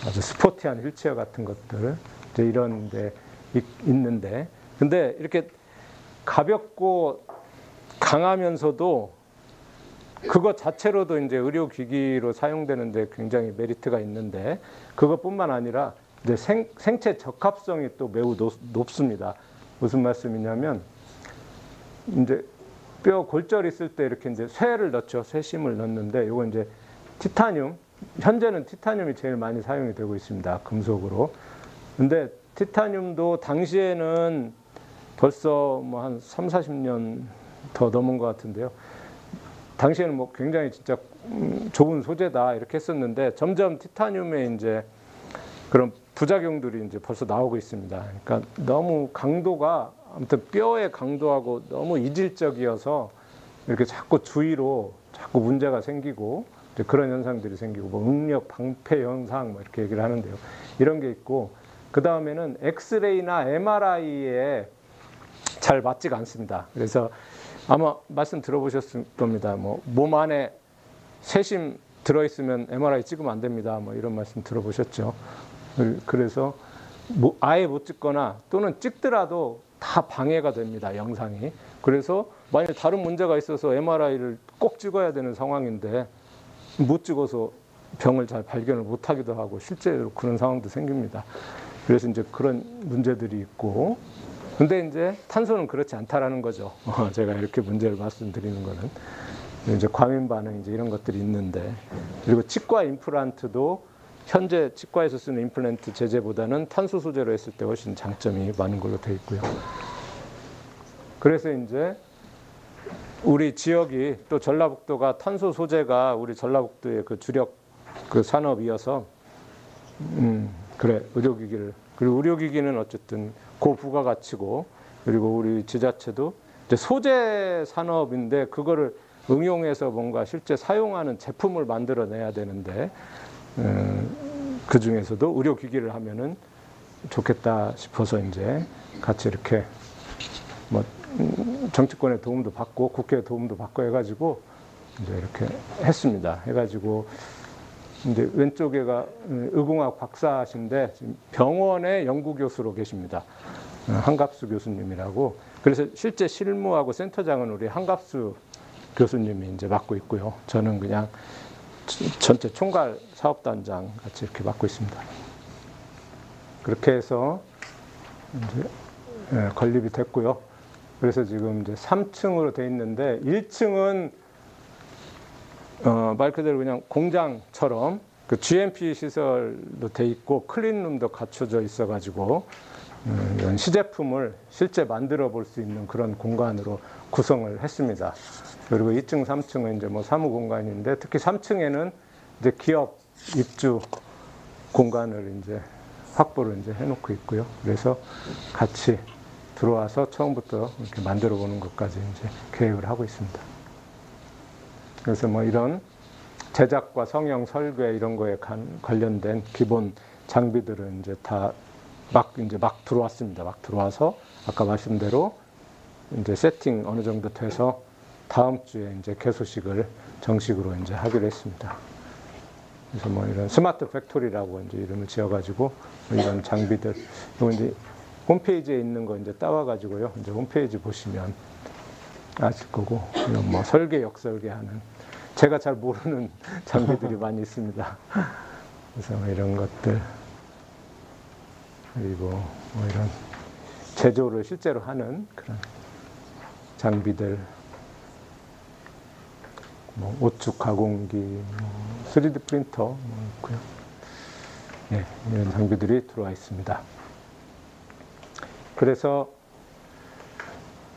[SPEAKER 2] 아주 스포티한 휠체어 같은 것들 이제 이런 데 있는데 근데 이렇게 가볍고 강하면서도 그것 자체로도 이제 의료기기로 사용되는데 굉장히 메리트가 있는데 그것뿐만 아니라 이제 생체 적합성이 또 매우 높습니다. 무슨 말씀이냐면 이제 뼈 골절 있을 때 이렇게 이제 쇠를 넣죠. 쇠심을 넣는데 이거 이제 티타늄 현재는 티타늄이 제일 많이 사용이 되고 있습니다. 금속으로. 근데 티타늄도 당시에는 벌써 뭐 한 3, 40년 더 넘은 것 같은데요. 당시에는 뭐 굉장히 진짜 좋은 소재다 이렇게 했었는데 점점 티타늄의 이제 그런 부작용들이 이제 벌써 나오고 있습니다. 그러니까 너무 강도가 아무튼 뼈의 강도하고 너무 이질적이어서 이렇게 자꾸 주위로 자꾸 문제가 생기고 이제 그런 현상들이 생기고 뭐 응력 방패 현상 뭐 이렇게 얘기를 하는데요. 이런 게 있고 그 다음에는 엑스레이나 MRI에 잘 맞지가 않습니다. 그래서 아마 말씀 들어보셨을 겁니다. 뭐 몸 안에 세심 들어있으면 MRI 찍으면 안 됩니다. 뭐 이런 말씀 들어보셨죠. 그래서 아예 못 찍거나 또는 찍더라도 다 방해가 됩니다. 영상이. 그래서 만약 다른 문제가 있어서 MRI를 꼭 찍어야 되는 상황인데 못 찍어서 병을 잘 발견을 못 하기도 하고 실제로 그런 상황도 생깁니다. 그래서 이제 그런 문제들이 있고 근데 이제 탄소는 그렇지 않다라는 거죠. 제가 이렇게 문제를 말씀드리는 거는 이제 과민 반응 이제 이런 것들이 있는데 그리고 치과 임플란트도 현재 치과에서 쓰는 임플란트 제재보다는 탄소 소재로 했을 때 훨씬 장점이 많은 걸로 되어 있고요. 그래서 이제 우리 지역이 또 전라북도가 탄소 소재가 우리 전라북도의 그 주력 그 산업이어서 그래 의료기기를 그리고 의료기기는 어쨌든 고부가가치고 그리고 우리 지자체도 이제 소재 산업인데 그거를 응용해서 뭔가 실제 사용하는 제품을 만들어내야 되는데 그 중에서도 의료기기를 하면은 좋겠다 싶어서 이제 같이 이렇게 뭐 정치권의 도움도 받고 국회의 도움도 받고 해가지고 이제 이렇게 했습니다. 해가지고 이제 왼쪽에가 의공학 박사신데 지금 병원의 연구교수로 계십니다. 한갑수 교수님이라고. 그래서 실제 실무하고 센터장은 우리 한갑수 교수님이 이제 맡고 있고요. 저는 그냥 전체 총괄 사업단장 같이 이렇게 맡고 있습니다. 그렇게 해서 이제 건립이 됐고요. 그래서 지금 이제 3층으로 돼 있는데 1층은 말 그대로 그냥 공장처럼 그 GMP 시설도 돼 있고 클린룸도 갖춰져 있어가지고 이런 시제품을 실제 만들어 볼 수 있는 그런 공간으로 구성을 했습니다. 그리고 2층, 3층은 이제 뭐 사무 공간인데 특히 3층에는 이제 기업 입주 공간을 이제 확보를 이제 해놓고 있고요. 그래서 같이 들어와서 처음부터 이렇게 만들어 보는 것까지 이제 계획을 하고 있습니다. 그래서 뭐 이런 제작과 성형, 설계 이런 거에 관련된 기본 장비들은 이제 다 막 들어왔습니다. 막 들어와서 아까 말씀대로 이제 세팅 어느 정도 돼서 다음 주에 이제 개소식을 정식으로 이제 하기로 했습니다. 그래서 뭐 이런 스마트 팩토리라고 이제 이름을 지어가지고 이런 장비들, 또 이제 홈페이지에 있는 거 이제 따와가지고요. 이제 홈페이지 보시면 아실 거고, 이런 뭐 설계, 역설계하는 제가 잘 모르는 장비들이 많이 있습니다. 그래서 뭐 이런 것들, 그리고 뭐 이런 제조를 실제로 하는 그런 장비들, 뭐 오축 가공기, 뭐 3D 프린터 뭐 있고요. 네, 이런 장비들이 들어와 있습니다. 그래서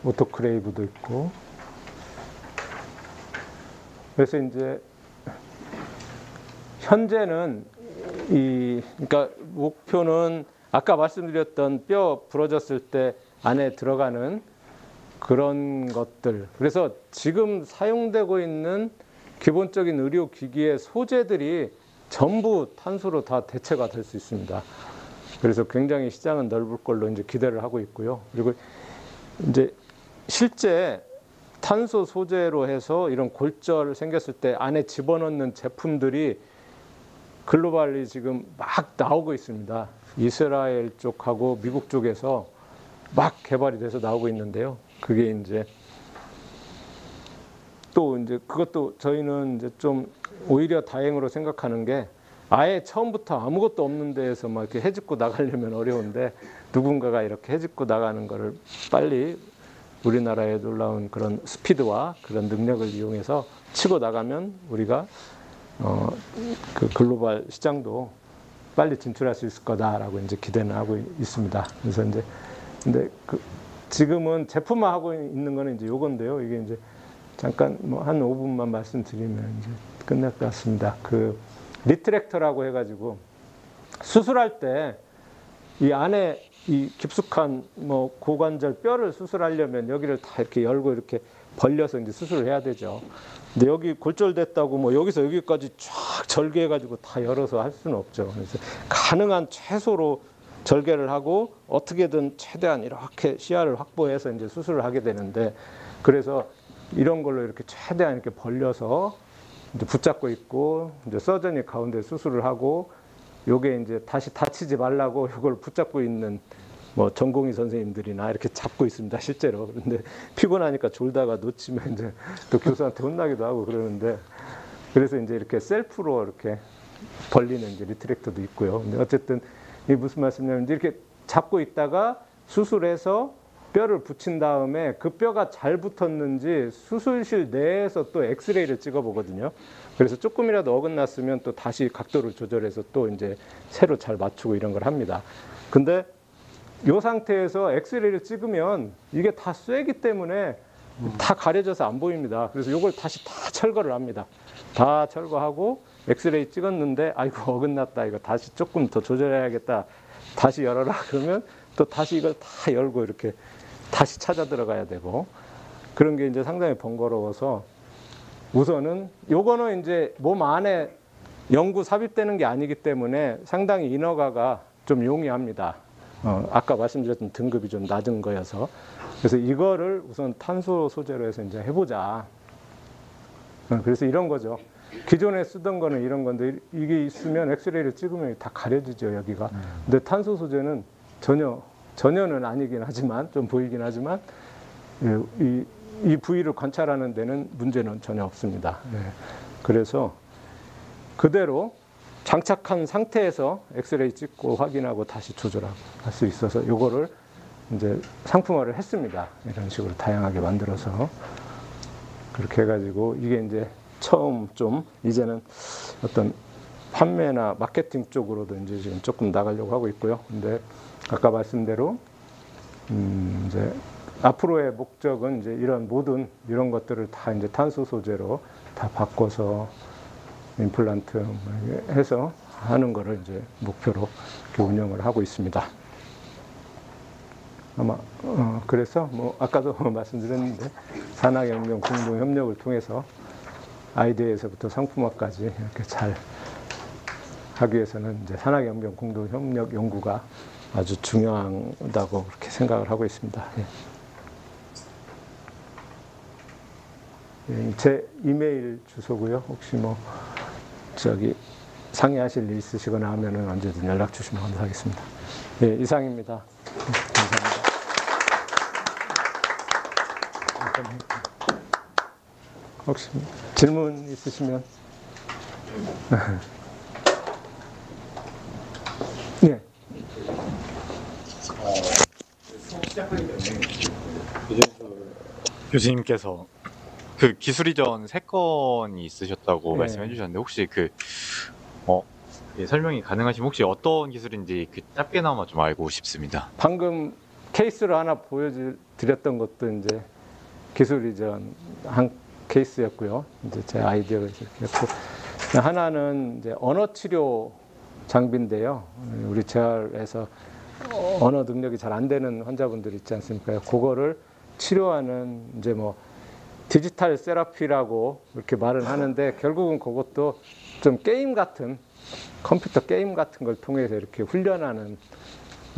[SPEAKER 2] 오토크레이브도 있고, 그래서 이제 현재는 그러니까 목표는 아까 말씀드렸던 뼈 부러졌을 때 안에 들어가는 그런 것들. 그래서 지금 사용되고 있는 기본적인 의료기기의 소재들이 전부 탄소로 다 대체가 될 수 있습니다. 그래서 굉장히 시장은 넓을 걸로 이제 기대를 하고 있고요. 그리고 이제 실제 탄소 소재로 해서 이런 골절 생겼을 때 안에 집어넣는 제품들이 글로벌리 지금 막 나오고 있습니다. 이스라엘 쪽하고 미국 쪽에서 막 개발이 돼서 나오고 있는데요. 그게 이제 또 이제 그것도 저희는 이제 좀 오히려 다행으로 생각하는 게 아예 처음부터 아무것도 없는 데에서 막 이렇게 해집고 나가려면 어려운데 누군가가 이렇게 해집고 나가는 거를 빨리 우리나라의 놀라운 그런 스피드와 그런 능력을 이용해서 치고 나가면 우리가 그 글로벌 시장도 빨리 진출할 수 있을 거다라고 이제 기대는 하고 있습니다. 그래서 이제 근데 지금은 제품화하고 있는 거는 이제 요건데요. 이게 이제 잠깐 뭐 한 5분만 말씀드리면 이제 끝날 것 같습니다. 그 리트랙터라고 해가지고 수술할 때 이 안에 이 깊숙한 뭐 고관절 뼈를 수술하려면 여기를 다 이렇게 열고 이렇게 벌려서 이제 수술을 해야 되죠. 근데 여기 골절됐다고 뭐 여기서 여기까지 쫙 절개해가지고 다 열어서 할 수는 없죠. 그래서 가능한 최소로 절개를 하고 어떻게든 최대한 이렇게 시야를 확보해서 이제 수술을 하게 되는데, 그래서 이런 걸로 이렇게 최대한 이렇게 벌려서 이제 붙잡고 있고, 이제 서전이 가운데 수술을 하고, 요게 이제 다시 다치지 말라고 이걸 붙잡고 있는 뭐 전공의 선생님들이나 이렇게 잡고 있습니다, 실제로. 그런데 피곤하니까 졸다가 놓치면 이제 또 교수한테 혼나기도 하고 그러는데, 그래서 이제 이렇게 셀프로 이렇게 벌리는 이제 리트랙터도 있고요. 근데 어쨌든 이게 무슨 말씀이냐면, 이제 이렇게 잡고 있다가 수술해서 뼈를 붙인 다음에 그 뼈가 잘 붙었는지 수술실 내에서 또 엑스레이를 찍어 보거든요. 그래서 조금이라도 어긋났으면 또 다시 각도를 조절해서 또 이제 새로 잘 맞추고 이런 걸 합니다. 근데 이 상태에서 엑스레이를 찍으면 이게 다 쇠기 때문에 다 가려져서 안 보입니다. 그래서 이걸 다시 다 철거를 합니다. 다 철거하고 엑스레이 찍었는데 아이고 어긋났다, 이거 다시 조금 더 조절해야겠다, 다시 열어라 그러면 또 다시 이걸 다 열고 이렇게 다시 찾아 들어가야 되고, 그런 게 이제 상당히 번거로워서 우선은 요거는 이제 몸 안에 영구 삽입되는 게 아니기 때문에 상당히 인허가가 좀 용이합니다. 아까 말씀드렸던 등급이 좀 낮은 거여서. 그래서 이거를 우선 탄소 소재로 해서 이제 해보자. 그래서 이런 거죠. 기존에 쓰던 거는 이런 건데, 이게 있으면 엑스레이를 찍으면 다 가려지죠, 여기가. 근데 탄소 소재는 전혀는 아니긴 하지만, 좀 보이긴 하지만, 이 부위를 관찰하는 데는 문제는 전혀 없습니다. 그래서 그대로 장착한 상태에서 엑스레이 찍고 확인하고 다시 조절하고 할 수 있어서 이거를 이제 상품화를 했습니다. 이런 식으로 다양하게 만들어서 그렇게 해가지고, 이게 이제 처음 좀 이제는 어떤 판매나 마케팅 쪽으로도 이제 지금 조금 나가려고 하고 있고요. 근데 아까 말씀대로 이제 앞으로의 목적은 이제 이런 모든 이런 것들을 다 이제 탄소 소재로 다 바꿔서 임플란트 해서 하는 거를 이제 목표로 운영을 하고 있습니다. 아마 그래서 뭐 아까도 말씀드렸는데, 산학연구원 공동 협력을 통해서 아이디어에서부터 상품화까지 이렇게 잘 하기 위해서는 이제 산학연구원 공동 협력 연구가 아주 중요하다고 그렇게 생각을 하고 있습니다. 제 이메일 주소고요. 혹시 뭐 상의하실 일 있으시거나 하면은 언제든 연락 주시면 감사하겠습니다. 예, 이상입니다. 감사합니다. 혹시 질문 있으시면. 예.
[SPEAKER 3] 수업 시작하기 전에 교수님께서 그 기술 이전 3건이 있으셨다고
[SPEAKER 2] 네.
[SPEAKER 3] 말씀해 주셨는데, 혹시 설명이 가능하시면 혹시 어떤 기술인지 짧게나마 좀 알고 싶습니다.
[SPEAKER 2] 방금 케이스로 하나 보여드렸던 것도 이제 기술 이전 한 케이스였고요. 이제 제 아이디어가 이렇고, 하나는 이제 언어 치료 장비인데요. 우리 재활에서 언어 능력이 잘 안 되는 환자분들 있지 않습니까? 그거를 치료하는 이제 뭐 디지털 세라피라고 이렇게 말을 하는데, 결국은 그것도 좀 게임 같은, 컴퓨터 게임 같은 걸 통해서 이렇게 훈련하는,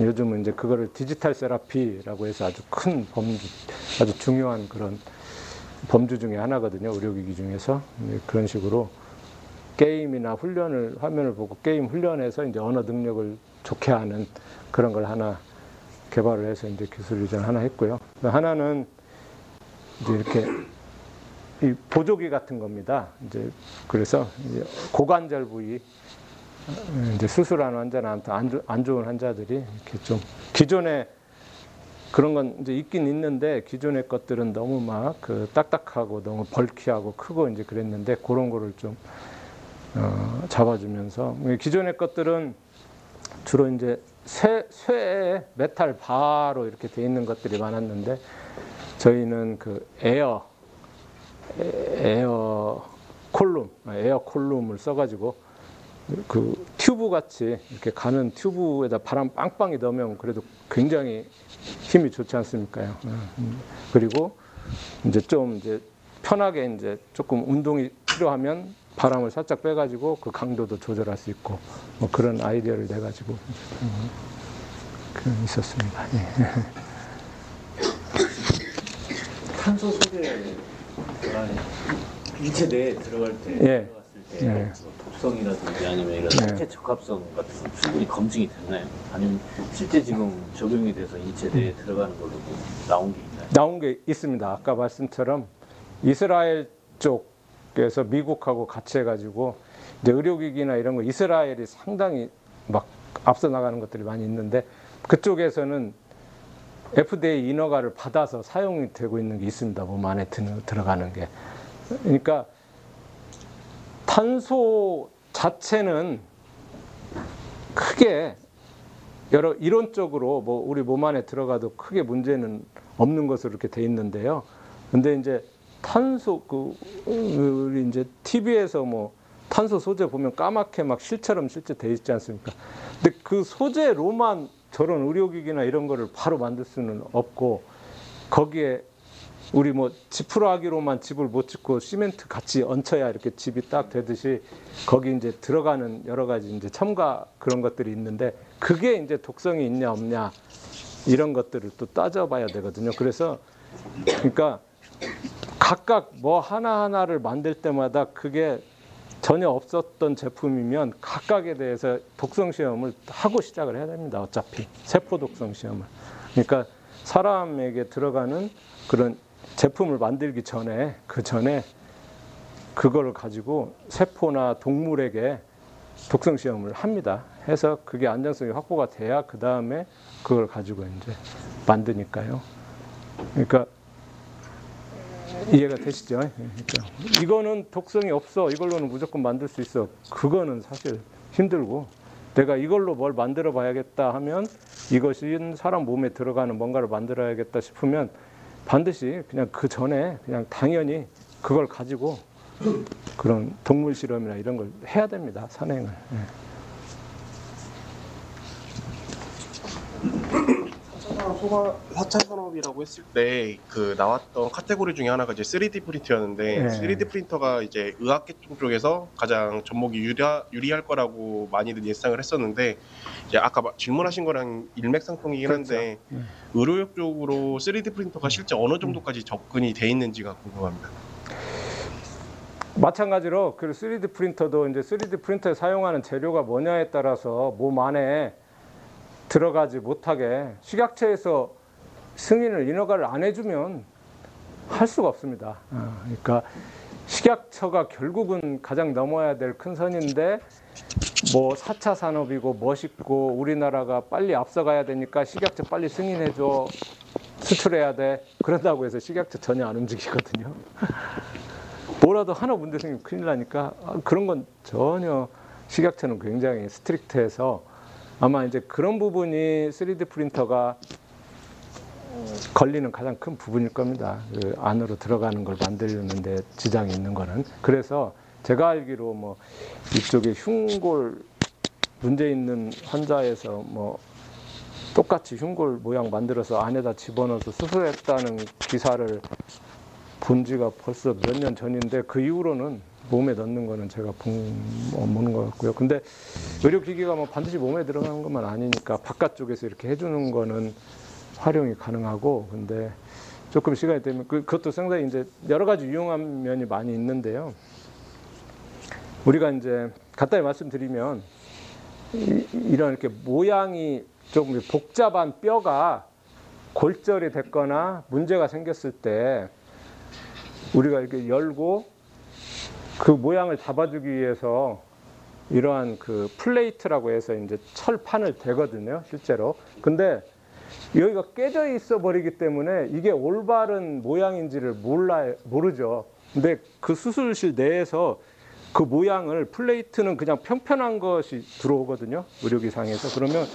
[SPEAKER 2] 요즘은 이제 그거를 디지털 세라피라고 해서 아주 큰 범주, 아주 중요한 그런 범주 중에 하나거든요, 의료기기 중에서. 그런 식으로 게임이나 훈련을, 화면을 보고 게임 훈련해서 이제 언어 능력을 좋게 하는 그런 걸 하나 개발을 해서 이제 기술 이전 하나 했고요. 하나는 이제 이렇게 이 보조기 같은 겁니다. 이제 그래서 이제 고관절 부위, 이제 수술하는 환자나 안 좋은 환자들이 이렇게 좀, 기존에 그런 건 이제 있긴 있는데, 기존의 것들은 너무 막 딱딱하고 너무 벌키하고 크고 이제 그랬는데, 그런 거를 좀 잡아주면서, 기존의 것들은 주로 이제 쇠에 메탈 바로 이렇게 돼 있는 것들이 많았는데, 저희는 그 에어 콜룸을 써가지고 그 튜브 같이 이렇게 가는 튜브에다 바람 빵빵히 넣으면 그래도 굉장히 힘이 좋지 않습니까요? 그리고 이제 좀 이제 편하게 이제 조금 운동이 필요하면 바람을 살짝 빼가지고 그 강도도 조절할 수 있고 뭐 그런 아이디어를 내가지고 있었습니다. 예.
[SPEAKER 4] 탄소 소재가 인체 내에 들어갈 때
[SPEAKER 2] 예.
[SPEAKER 4] 들어갔을 때
[SPEAKER 2] 예.
[SPEAKER 4] 독성이라든지 아니면 이런
[SPEAKER 2] 네.
[SPEAKER 4] 인체 적합성 같은 건 충분히 검증이 됐나요? 아니면 실제 지금 적용이 돼서 인체 내에 들어가는 걸로 뭐 나온 게 있나요?
[SPEAKER 2] 나온 게 있습니다. 아까 말씀처럼 이스라엘 쪽에서 미국하고 같이 해가지고 이제 의료기기나 이런 거 이스라엘이 상당히 막 앞서 나가는 것들이 많이 있는데 그쪽에서는 FDA 인허가를 받아서 사용이 되고 있는 게 있습니다. 몸 안에 들어가는 게. 그러니까 탄소 자체는 크게 여러 이론적으로 뭐 우리 몸 안에 들어가도 크게 문제는 없는 것으로 이렇게 돼 있는데요. 근데 이제 탄소 우리 이제 TV에서 뭐 탄소 소재 보면 까맣게 막 실처럼 실제 돼 있지 않습니까? 근데 그 소재로만 저런 의료기기나 이런 거를 바로 만들 수는 없고 거기에 우리 뭐 지프로 하기로만 집을 못 짓고 시멘트 같이 얹혀야 이렇게 집이 딱 되듯이 거기 이제 들어가는 여러 가지 이제 첨가 그런 것들이 있는데 그게 이제 독성이 있냐 없냐 이런 것들을 또 따져봐야 되거든요. 그래서 그러니까 각각 뭐 하나하나를 만들 때마다 그게 전혀 없었던 제품이면 각각에 대해서 독성 시험을 하고 시작을 해야 됩니다. 어차피 세포 독성 시험을. 그러니까 사람에게 들어가는 그런 제품을 만들기 전에 그 전에 그걸 가지고 세포나 동물에게 독성 시험을 합니다. 해서 그게 안전성이 확보가 돼야 그 다음에 그걸 가지고 이제 만드니까요. 그러니까 이해가 되시죠? 그러니까 이거는 독성이 없어. 이걸로는 무조건 만들 수 있어. 그거는 사실 힘들고 내가 이걸로 뭘 만들어 봐야겠다 하면 이것이 사람 몸에 들어가는 뭔가를 만들어야겠다 싶으면 반드시 그냥 그 전에 그냥 당연히 그걸 가지고 그런 동물 실험이나 이런 걸 해야 됩니다. 산행을.
[SPEAKER 5] 사차 산업이라고 했을 때 그 나왔던 카테고리 중에 하나가 이제 3D 프린터였는데
[SPEAKER 2] 네.
[SPEAKER 5] 3D 프린터가 이제 의학계통 쪽에서 가장 접목이 유리할 거라고 많이들 예상을 했었는데 이제 아까 질문하신 거랑 일맥상통이긴 한데
[SPEAKER 2] 그렇죠.
[SPEAKER 5] 의료역 쪽으로 3D 프린터가 실제 어느 정도까지 접근이 돼 있는지가 궁금합니다.
[SPEAKER 2] 마찬가지로 그 3D 프린터도 이제 3D 프린터에 사용하는 재료가 뭐냐에 따라서 몸 안에 들어가지 못하게 식약처에서 승인을 인허가를 안 해주면 할 수가 없습니다. 그러니까 식약처가 결국은 가장 넘어야 될 큰 선인데 뭐 4차 산업이고 멋있고 우리나라가 빨리 앞서가야 되니까 식약처 빨리 승인해줘 수출해야 돼 그런다고 해서 식약처 전혀 안 움직이거든요. 뭐라도 하나 문제 생기면 큰일 나니까 그런 건 전혀 식약처는 굉장히 스트릭트해서 아마 이제 그런 부분이 3D 프린터가 걸리는 가장 큰 부분일 겁니다. 그 안으로 들어가는 걸 만들려는데 지장이 있는 거는. 그래서 제가 알기로 뭐 이쪽에 흉골 문제 있는 환자에서 뭐 똑같이 흉골 모양 만들어서 안에다 집어넣어서 수술했다는 기사를 본 지가 벌써 몇 년 전인데 그 이후로는 몸에 넣는 거는 제가 보는 것 같고요. 근데 의료기기가 뭐 반드시 몸에 들어가는 것만 아니니까 바깥쪽에서 이렇게 해주는 거는 활용이 가능하고 근데 조금 시간이 되면 그것도 상당히 이제 여러 가지 유용한 면이 많이 있는데요. 우리가 이제 간단히 말씀드리면 이런 이렇게 모양이 좀 복잡한 뼈가 골절이 됐거나 문제가 생겼을 때 우리가 이렇게 열고 그 모양을 잡아주기 위해서 이러한 그 플레이트라고 해서 이제 철판을 대거든요, 실제로. 근데 여기가 깨져 있어 버리기 때문에 이게 올바른 모양인지를 모르죠. 근데 그 수술실 내에서 그 모양을 플레이트는 그냥 평평한 것이 들어오거든요, 의료기상에서. 그러면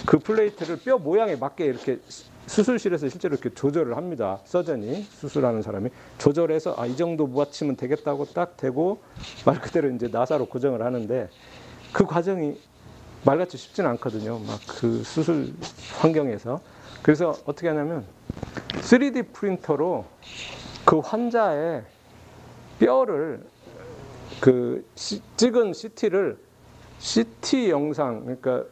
[SPEAKER 2] 그 플레이트를 뼈 모양에 맞게 이렇게 수술실에서 실제로 이렇게 조절을 합니다. 서전이 수술하는 사람이 조절해서 이 정도 무받치면 되겠다고 딱 대고 말 그대로 이제 나사로 고정을 하는데 그 과정이 말같이 쉽지는 않거든요. 막 그 수술 환경에서. 그래서 어떻게 하냐면 3D 프린터로 그 환자의 뼈를 찍은 CT를 CT 영상, 그러니까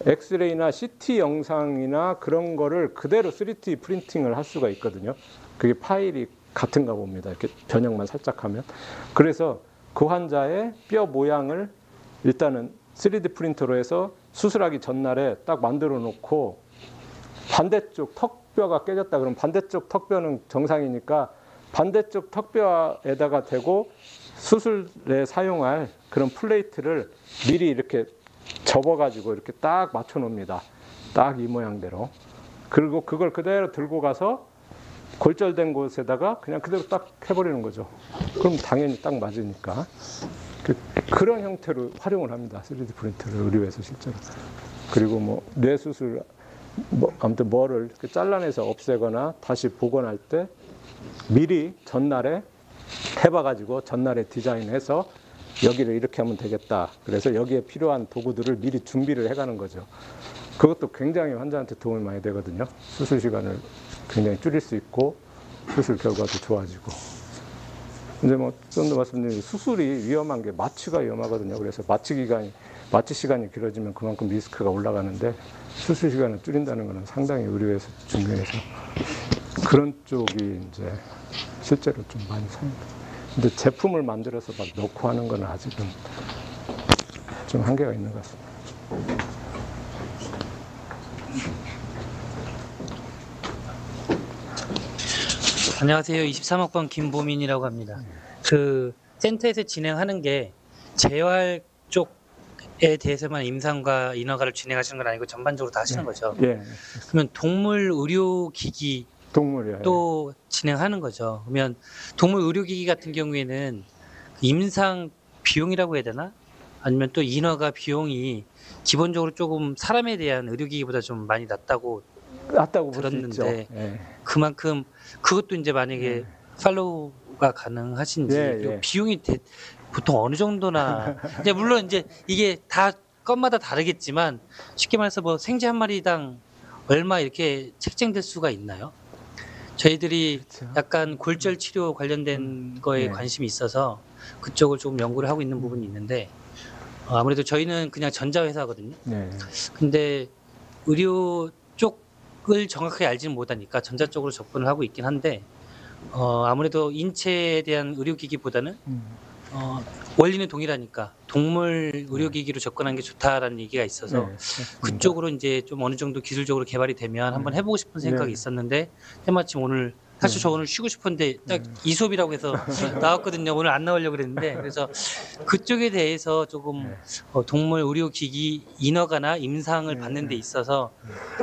[SPEAKER 2] 엑스레이나 CT 영상이나 그런 거를 그대로 3D 프린팅을 할 수가 있거든요. 그게 파일이 같은가 봅니다. 이렇게 변형만 살짝 하면. 그래서 그 환자의 뼈 모양을 일단은 3D 프린터로 해서 수술하기 전날에 딱 만들어 놓고, 반대쪽 턱뼈가 깨졌다 그러면 반대쪽 턱뼈는 정상이니까 반대쪽 턱뼈에다가 대고 수술에 사용할 그런 플레이트를 미리 이렇게 접어가지고 이렇게 딱 맞춰 놓습니다. 딱 이 모양대로. 그리고 그걸 그대로 들고 가서 골절된 곳에다가 그냥 그대로 딱 해버리는 거죠. 그럼 당연히 딱 맞으니까. 그런 형태로 활용을 합니다. 3D 프린터를 의료에서 실제로. 그리고 뭐 뇌수술, 아무튼 뭐를 잘라내서 없애거나 다시 복원할 때 미리 전날에 해봐가지고 전날에 디자인해서 여기를 이렇게 하면 되겠다. 그래서 여기에 필요한 도구들을 미리 준비를 해가는 거죠. 그것도 굉장히 환자한테 도움이 많이 되거든요. 수술 시간을 굉장히 줄일 수 있고 수술 결과도 좋아지고. 이제 뭐 좀 더 말씀드리면 수술이 위험한 게 마취가 위험하거든요. 그래서 마취 시간이 길어지면 그만큼 리스크가 올라가는데 수술 시간을 줄인다는 것은 상당히 의료에서 중요해서 그런 쪽이 이제 실제로 좀 많이 사용돼요. 근데 제품을 만들어서 막 넣고 하는 건 아직은 좀 한계가 있는 것 같습니다.
[SPEAKER 6] 안녕하세요. 23학번 김보민이라고 합니다. 그 센터에서 진행하는 게 재활 쪽에 대해서만 임상과 인허가를 진행하시는 건 아니고 전반적으로 다 하시는 거죠.
[SPEAKER 2] 예.
[SPEAKER 6] 그러면 동물 의료기기
[SPEAKER 2] 동물이요.
[SPEAKER 6] 또 진행하는 거죠. 그러면 동물 의료기기 같은 경우에는 임상 비용이라고 해야 되나? 아니면 또 인허가 비용이 기본적으로 조금 사람에 대한 의료기기보다 좀 많이 낮다고
[SPEAKER 2] 볼 수 있죠.
[SPEAKER 6] 들었는데
[SPEAKER 2] 예.
[SPEAKER 6] 그만큼 그것도 이제 만약에 팔로우가 가능하신지
[SPEAKER 2] 예,
[SPEAKER 6] 그리고
[SPEAKER 2] 예.
[SPEAKER 6] 비용이 보통 어느 정도나 이제 물론 이제 이게 다 건마다 다르겠지만 쉽게 말해서 뭐 생쥐 한 마리당 얼마 이렇게 책정될 수가 있나요? 저희들이
[SPEAKER 2] 그렇죠.
[SPEAKER 6] 약간 골절 치료 관련된 거에
[SPEAKER 2] 네.
[SPEAKER 6] 관심이 있어서 그쪽을 조금 연구를 하고 있는 부분이 있는데 아무래도 저희는 그냥 전자회사거든요.
[SPEAKER 2] 네.
[SPEAKER 6] 근데 의료 쪽을 정확하게 알지는 못하니까 전자 쪽으로 접근을 하고 있긴 한데 아무래도 인체에 대한 의료기기보다는 원리는 동일하니까 동물 의료기기로 접근하는 게 좋다라는 얘기가 있어서 그쪽으로 이제 좀 어느 정도 기술적으로 개발이 되면 한번 해보고 싶은 생각이
[SPEAKER 2] 네.
[SPEAKER 6] 있었는데 때마침 오늘 사실 저 오늘 쉬고 싶은데 딱 이 수업이라고 해서 나왔거든요. 오늘 안 나오려고 그랬는데 그래서 그쪽에 대해서 조금 동물 의료기기 인허가나 임상을 받는 데 있어서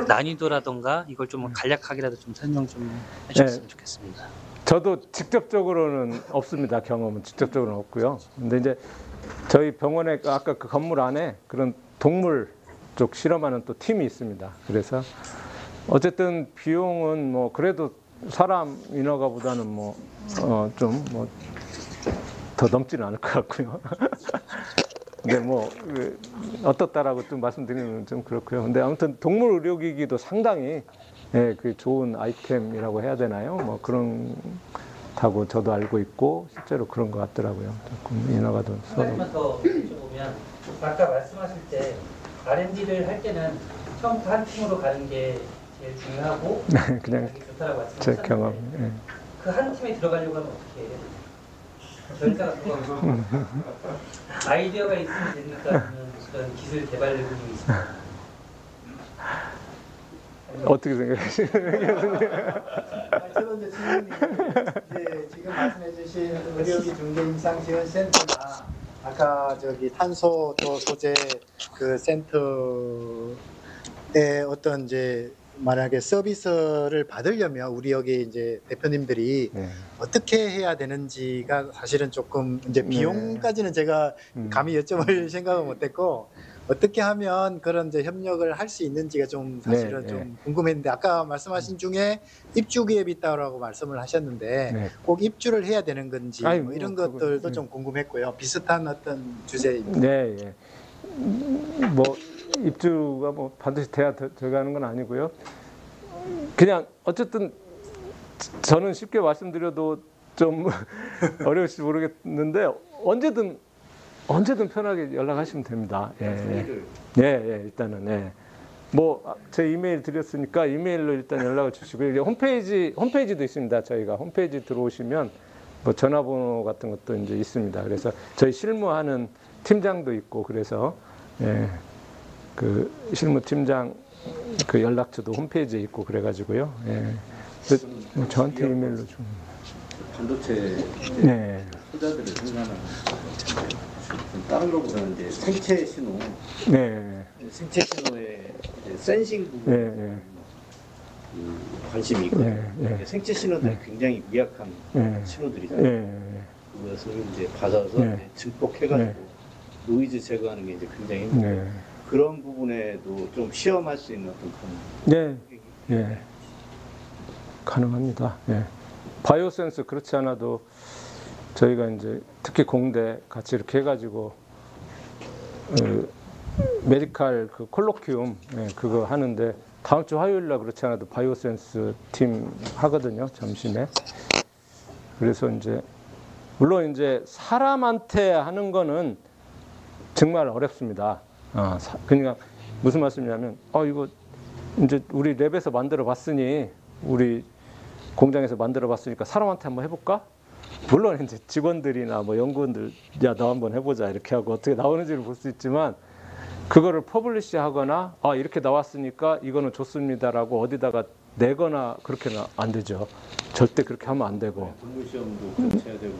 [SPEAKER 6] 난이도라던가 이걸 좀 간략하게라도 좀 설명 좀 해주셨으면 좋겠습니다.
[SPEAKER 2] 저도 직접적으로는 없습니다. 경험은 직접적으로는 없고요. 근데 이제 저희 병원에 아까 그 건물 안에 그런 동물 쪽 실험하는 또 팀이 있습니다. 그래서 어쨌든 비용은 뭐 그래도 사람 인허가보다는 뭐 좀 뭐 더 넘지는 않을 것 같고요. 근데 뭐 어떻다라고 좀 말씀드리면 좀 그렇고요. 근데 아무튼 동물 의료기기도 상당히 그 좋은 아이템이라고 해야 되나요? 뭐 그런다고 저도 알고 있고 실제로 그런 것 같더라고요. 조금 인허가도
[SPEAKER 6] 한 가지만 더 여쭤보면 아까 말씀하실 때 R&D를 할 때는 처음부터 한 팀으로 가는 게 제일 중요하고
[SPEAKER 2] 그냥
[SPEAKER 6] 좋다라고
[SPEAKER 2] 제
[SPEAKER 6] 말씀하셨는데
[SPEAKER 2] 경험.
[SPEAKER 6] 그 한 팀에 들어가려고 하면 어떻게 해요? 절차가 들어가고 아이디어가 있으면 됩니까? 아니면 그런 기술 개발 부분이 있습니까?
[SPEAKER 2] 어떻게 생각하시나요?
[SPEAKER 1] 저도 이제 질문이 이제 지금 말씀해주신 의료기 중개 임상지원센터나 아까 저기 탄소 또 소재 그 센터의 어떤 이제 만약에 서비스를 받으려면 우리 여기 이제 대표님들이 어떻게 해야 되는지가 사실은 조금 이제 비용까지는 제가 감히 여쭤볼 생각은 못했고 어떻게 하면 그런 이제 협력을 할 수 있는지가 좀 사실은 좀 궁금했는데 아까 말씀하신 중에 입주 기업이 있다고 말씀을 하셨는데 꼭 입주를 해야 되는 건지 뭐 이런 것들도 좀 궁금했고요. 비슷한 어떤 주제입니다.
[SPEAKER 2] 네, 예. 뭐 입주가 뭐 반드시 돼야 들어가는 건 아니고요. 그냥 어쨌든 저는 쉽게 말씀드려도 좀 어려울지 모르겠는데 언제든 편하게 연락하시면 됩니다. 일단은 뭐 제 이메일 드렸으니까 이메일로 일단 연락을 주시고 이제 홈페이지도 있습니다. 저희가 홈페이지 들어오시면 뭐 전화번호 같은 것도 이제 있습니다. 그래서 저희 실무하는 팀장도 있고 그래서 그 실무팀장 그 연락처도 홈페이지에 있고 그래가지고요. 뭐 저한테 이메일로 좀.
[SPEAKER 4] 반도체 소자들을 생산하는 다른 것보다는 이제 생체 신호, 생체 신호의 이제 센싱 부분에 관심이 있거든요. 생체 신호들이 굉장히 미약한 신호들이잖아요. 그것을 이제 받아서 이제 증폭해가지고 노이즈 제거하는 게 이제 굉장히 힘들어요. 그런 부분에도 좀 시험할 수 있는 어떤 그런
[SPEAKER 2] 가능합니다. 바이오센스 그렇지 않아도 저희가 이제 특히 공대 같이 이렇게 해가지고 메디칼 그 콜로퀴움 그거 하는데 다음 주 화요일 날 그렇지 않아도 바이오센스 팀 하거든요. 점심에. 그래서 이제 물론 이제 사람한테 하는 거는 정말 어렵습니다. 그러니까 무슨 말씀이냐면 이거 이제 우리 랩에서 만들어 봤으니 우리 공장에서 만들어 봤으니까 사람한테 한번 해볼까? 물론 이제 직원들이나 뭐 연구원들 야 너 한번 해보자 이렇게 하고 어떻게 나오는지를 볼 수 있지만 그거를 퍼블리시하거나 이렇게 나왔으니까 이거는 좋습니다라고 어디다가 내거나 그렇게는 안 되죠. 절대 그렇게 하면 안 되고.
[SPEAKER 4] 동물 시험도 같이 해야 되고.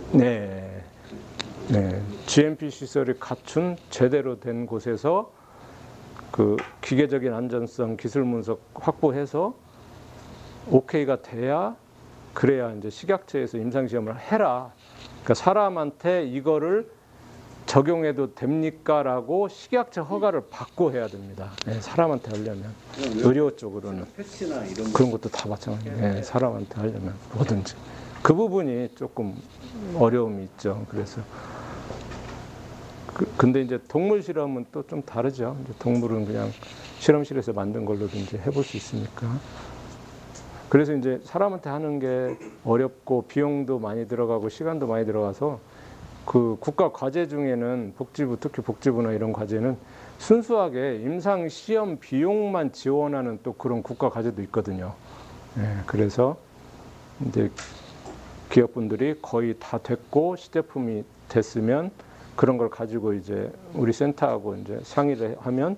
[SPEAKER 2] GMP 시설이 갖춘 제대로 된 곳에서 그 기계적인 안전성 기술 분석 확보해서 오케이가 돼야 그래야 이제 식약처에서 임상시험을 해라. 그러니까 사람한테 이거를 적용해도 됩니까라고 식약처 허가를 받고 해야 됩니다. 사람한테 하려면 의료 쪽으로는
[SPEAKER 4] 패치나 이런
[SPEAKER 2] 그런 것도 다 마찬가지예요. 사람한테 하려면 뭐든지 그 부분이 조금 어려움이 있죠. 그래서 근데 이제 동물 실험은 또 좀 다르죠. 이제 동물은 그냥 실험실에서 만든 걸로도 이제 해볼 수 있으니까. 그래서 이제 사람한테 하는 게 어렵고 비용도 많이 들어가고 시간도 많이 들어가서 그 국가 과제 중에는 복지부, 특히 복지부나 이런 과제는 순수하게 임상 시험 비용만 지원하는 또 그런 국가 과제도 있거든요. 그래서 이제 기업분들이 거의 다 됐고 시제품이 됐으면 그런 걸 가지고 이제 우리 센터하고 이제 상의를 하면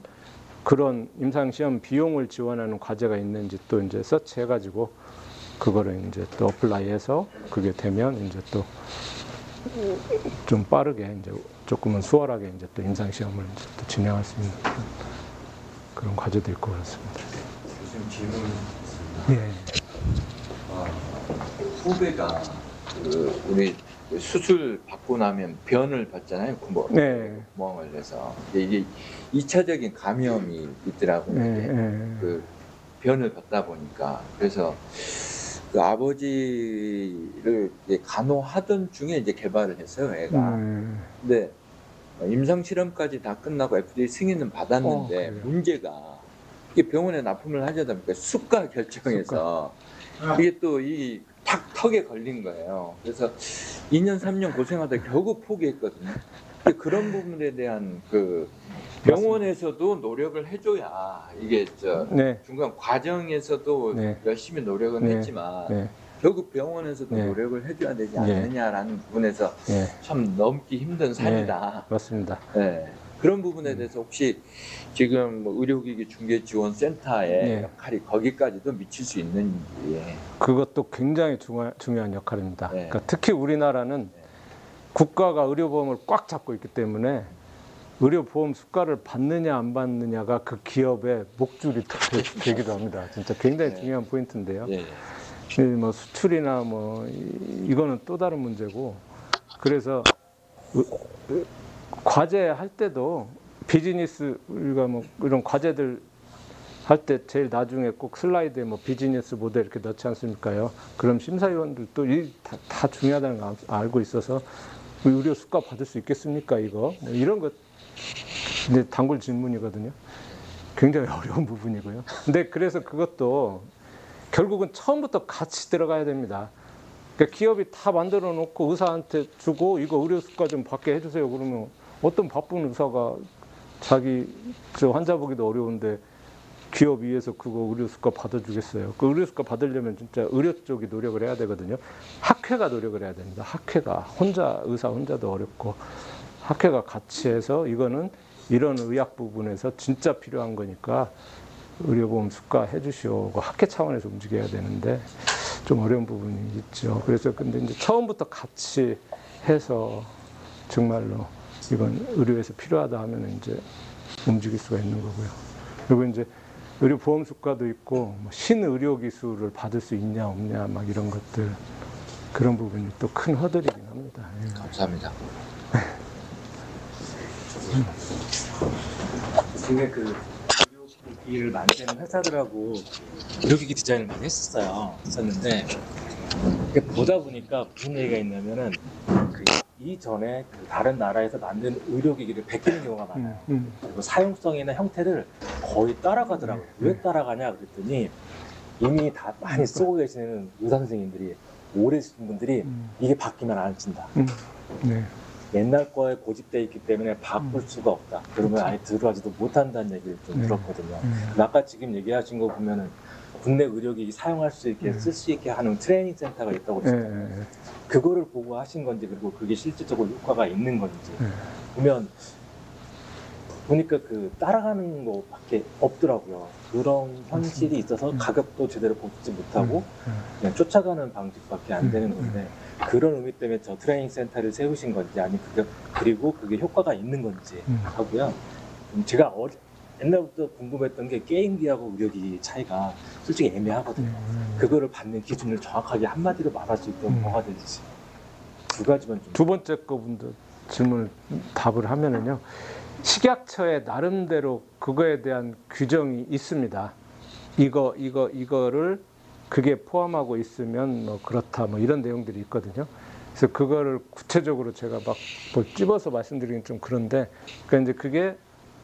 [SPEAKER 2] 그런 임상 시험 비용을 지원하는 과제가 있는지 또 이제 서치해가지고 그거를 이제 또 어플라이해서 그게 되면 이제 또 좀 빠르게 이제 조금은 수월하게 이제 또 임상 시험을 이제 또 진행할 수 있는 그런 과제도 있고 그렇습니다.
[SPEAKER 7] 교수님 질문 있습니다. 후배가 그 우리 수술 받고 나면 변을 받잖아요. 구멍을 내서 이게 2차적인 감염이 있더라고요. 그 변을 받다 보니까 그래서 그 아버지를 간호하던 중에 이제 개발을 했어요, 애가. 근데 임상 실험까지 다 끝나고 FDA 승인은 받았는데 문제가 이게 병원에 납품을 하려다 보니까 수가 결정해서 이게 또 이 턱에 걸린 거예요. 그래서 2년 3년 고생하다 결국 포기했거든요. 근데 그런 부분에 대한 그 병원에서도 노력을 해줘야 이게 중간 과정에서도 열심히 노력은 했지만 결국 병원에서도 노력을 해줘야 되지 않느냐라는 부분에서 참 넘기 힘든 산이다.
[SPEAKER 2] 맞습니다.
[SPEAKER 7] 그런 부분에 대해서 혹시 지금 뭐 의료기기 중개지원센터의 역할이 거기까지도 미칠 수 있는지.
[SPEAKER 2] 그것도 굉장히 중요한 역할입니다. 그러니까 특히 우리나라는 국가가 의료보험을 꽉 잡고 있기 때문에 의료보험 수가를 받느냐 안 받느냐가 그 기업의 목줄이 되기도 합니다. 진짜 굉장히 중요한 포인트인데요. 뭐 수출이나 뭐 이거는 또 다른 문제고 그래서 과제 할 때도 비즈니스 우리가 뭐 이런 과제들 할 때 제일 나중에 꼭 슬라이드에 뭐 비즈니스 모델 이렇게 넣지 않습니까요? 그럼 심사위원들도 다 중요하다는 걸 알고 있어서 의료 수가 받을 수 있겠습니까 이거 뭐 이런 것 이제 단골 질문이거든요. 굉장히 어려운 부분이고요. 근데 그래서 그것도 결국은 처음부터 같이 들어가야 됩니다. 그러니까 기업이 다 만들어 놓고 의사한테 주고 이거 의료수가 좀 받게 해주세요. 그러면 어떤 바쁜 의사가 자기 저 환자 보기도 어려운데 기업 위에서 그거 의료수가 받아주겠어요. 그 의료수가 받으려면 진짜 의료 쪽이 노력을 해야 되거든요. 학회가 노력을 해야 됩니다. 학회가 혼자 의사 혼자도 어렵고 학회가 같이 해서 이거는 이런 의학 부분에서 진짜 필요한 거니까 의료보험 수가 해주시오. 학회 차원에서 움직여야 되는데 좀 어려운 부분이 있죠. 그래서 근데 이제 처음부터 같이 해서 정말로 이건 의료에서 필요하다 하면 이제 움직일 수가 있는 거고요. 그리고 이제 의료보험 수가도 있고 뭐 신의료 기술을 받을 수 있냐 없냐 막 이런 것들 그런 부분이 또 큰 허들이긴 합니다. 예.
[SPEAKER 7] 감사합니다. 근데 그 의료기기를 만드는 회사들하고 의료기기 디자인을 많이 했었는데 보다 보니까 무슨 얘기가 있냐면은 이 전에 그 다른 나라에서 만든 의료기기를 베끼는 경우가 많아요. 그리고 사용성이나 형태를 거의 따라가더라고요. 왜 따라가냐 그랬더니 이미 다 많이 쓰고 계시는 의사 선생님들이 오래 쓰신 분들이 이게 바뀌면 안 쓴다.
[SPEAKER 2] 네.
[SPEAKER 7] 옛날 거에 고집돼 있기 때문에 바꿀 수가 없다. 그러면 아예 들어가지도 못한다는 얘기를 좀 들었거든요. 아까 지금 얘기하신 거 보면은 국내 의료기기 사용할 수 있게 쓸 수 있게 하는 트레이닝 센터가 있다고 그랬잖아요. 그거를 보고 하신 건지 그리고 그게 실질적으로 효과가 있는 건지 보면 보니까 그 따라가는 거밖에 없더라고요. 그런 현실이 있어서 가격도 제대로 보지 못하고 그냥 쫓아가는 방식밖에 안 되는 건데 그런 의미 때문에 저 트레이닝 센터를 세우신 건지 아니 그리고 그게 효과가 있는 건지 하고요. 제가 옛날부터 궁금했던 게 게임기하고 의료기기 차이가 솔직히 애매하거든요. 그거를 받는 기준을 정확하게 한마디로 말할 수 있다면 뭐가 될지 두 가지만 좀.
[SPEAKER 2] 두 번째 거분도 질문을 답을 하면은요. 식약처의 나름대로 그거에 대한 규정이 있습니다. 이거를 그게 포함하고 있으면 뭐 그렇다 뭐 이런 내용들이 있거든요. 그래서 그거를 구체적으로 제가 막 뭘 찝어서 말씀드리긴 좀 그런데 그러니까 이제 그게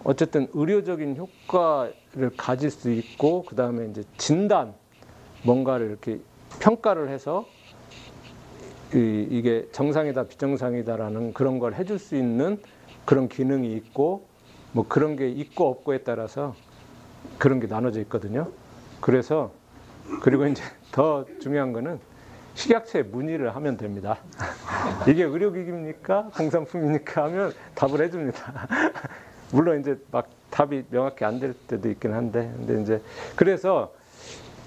[SPEAKER 2] 어쨌든 의료적인 효과를 가질 수 있고 그 다음에 이제 진단 뭔가를 이렇게 평가를 해서 이게 정상이다 비정상이다라는 그런 걸 해줄 수 있는 그런 기능이 있고 뭐 그런 게 있고 없고에 따라서 그런 게 나눠져 있거든요. 그래서 그리고 이제 더 중요한 거는 식약처에 문의를 하면 됩니다. 이게 의료기기입니까? 공산품입니까? 하면 답을 해줍니다. 물론 이제 막 답이 명확히 안 될 때도 있긴 한데, 근데 이제 그래서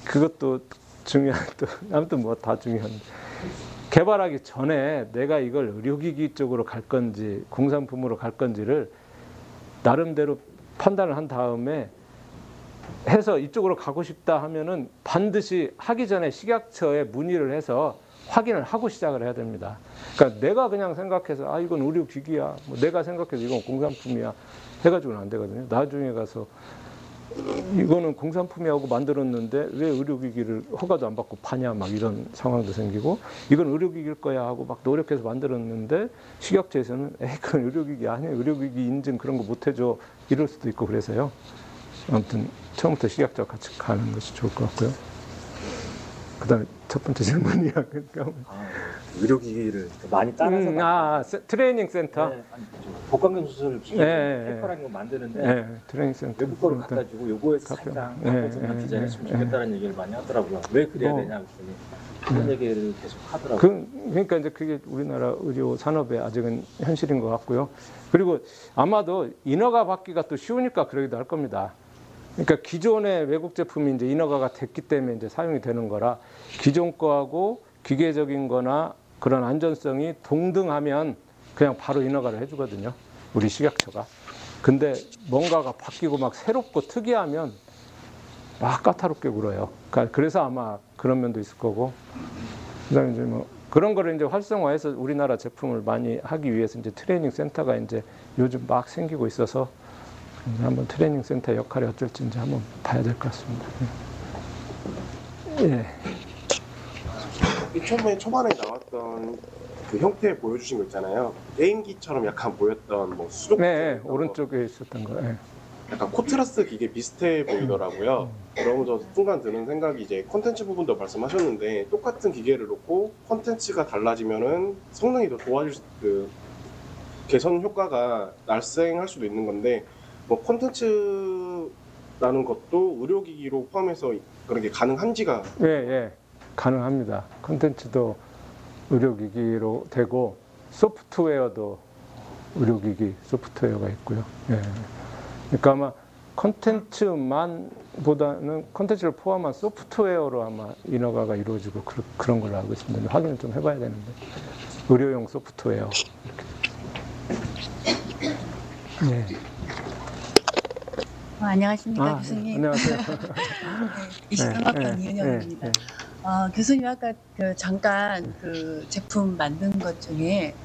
[SPEAKER 2] 그것도 중요한 또 아무튼 뭐 다 중요한데 개발하기 전에 내가 이걸 의료기기 쪽으로 갈 건지 공산품으로 갈 건지를 나름대로 판단을 한 다음에 해서 이쪽으로 가고 싶다 하면은 반드시 하기 전에 식약처에 문의를 해서 확인을 하고 시작을 해야 됩니다. 그러니까 내가 그냥 생각해서 아 이건 의료기기야, 뭐 내가 생각해서 이건 공산품이야 해가지고는 안 되거든요. 나중에 가서 이거는 공산품이라고 만들었는데 왜 의료기기를 허가도 안 받고 파냐 막 이런 상황도 생기고 이건 의료기기일 거야 하고 막 노력해서 만들었는데 식약처에서는 에이 그건 의료기기 아니야, 의료기기 인증 그런 거 못 해줘 이럴 수도 있고 그래서요. 아무튼 처음부터 식약처와 같이 가는 것이 좋을 것 같고요. 그 다음에 첫 번째 질문이야. 그러니까
[SPEAKER 7] 의료기기를 많이 따라서
[SPEAKER 2] 트레이닝 센터.
[SPEAKER 7] 네, 복강경 수술 페퍼라는 거 만드는데
[SPEAKER 2] 트레이닝 센터.
[SPEAKER 7] 외국 거를 갖다 주고 요거에서 살짝 바꿔서만 디자인했으면 좋겠다는 얘기를 많이 하더라고요. 왜 그래야 되냐 그랬더니 그런 얘기를 계속 하더라고요.
[SPEAKER 2] 그러니까 이제 그게 우리나라 의료 산업의 아직은 현실인 것 같고요. 그리고 아마도 인허가 받기가 또 쉬우니까 그러기도 할 겁니다. 그러니까 기존의 외국 제품이 이제 인허가가 됐기 때문에 이제 사용이 되는 거라 기존 거하고 기계적인 거나 그런 안전성이 동등하면 그냥 바로 인허가를 해주거든요. 우리 식약처가. 근데 뭔가가 바뀌고 막 새롭고 특이하면 막 까다롭게 굴어요. 그러니까 그래서 아마 그런 면도 있을 거고. 그다음에 이제 뭐 그런 거를 이제 활성화해서 우리나라 제품을 많이 하기 위해서 이제 트레이닝 센터가 이제 요즘 막 생기고 있어서 한번 트레이닝 센터 역할이 어쩔지 이제 한번 봐야 될 것 같습니다. 예.
[SPEAKER 5] 초반에 나왔던 그 형태 보여주신 거 있잖아요. 게임기처럼 약간 보였던 수족.
[SPEAKER 2] 네, 오른쪽에 있었던 거. 예.
[SPEAKER 5] 약간 코트라스 기계 비슷해 보이더라고요. 그러면서 순간 드는 생각이 이제 콘텐츠 부분도 말씀하셨는데 똑같은 기계를 놓고 콘텐츠가 달라지면은 성능이 더 좋아질 그 개선 효과가 날생할 수도 있는 건데 뭐 콘텐츠라는 것도 의료기기로 포함해서 그런 게 가능한지가
[SPEAKER 2] 예, 예, 가능합니다. 콘텐츠도 의료기기로 되고 소프트웨어도 의료기기 소프트웨어가 있고요. 예. 그러니까 아마 콘텐츠만보다는 콘텐츠를 포함한 소프트웨어로 아마 인허가가 이루어지고 그런 걸로 알고 있습니다. 확인을 좀 해봐야 되는데 의료용 소프트웨어. 네.
[SPEAKER 8] 안녕하십니까 교수님.
[SPEAKER 2] 안녕하세요.
[SPEAKER 8] 23학번 이은영입니다. 교수님 아까 잠깐 그 제품 만든 것 중에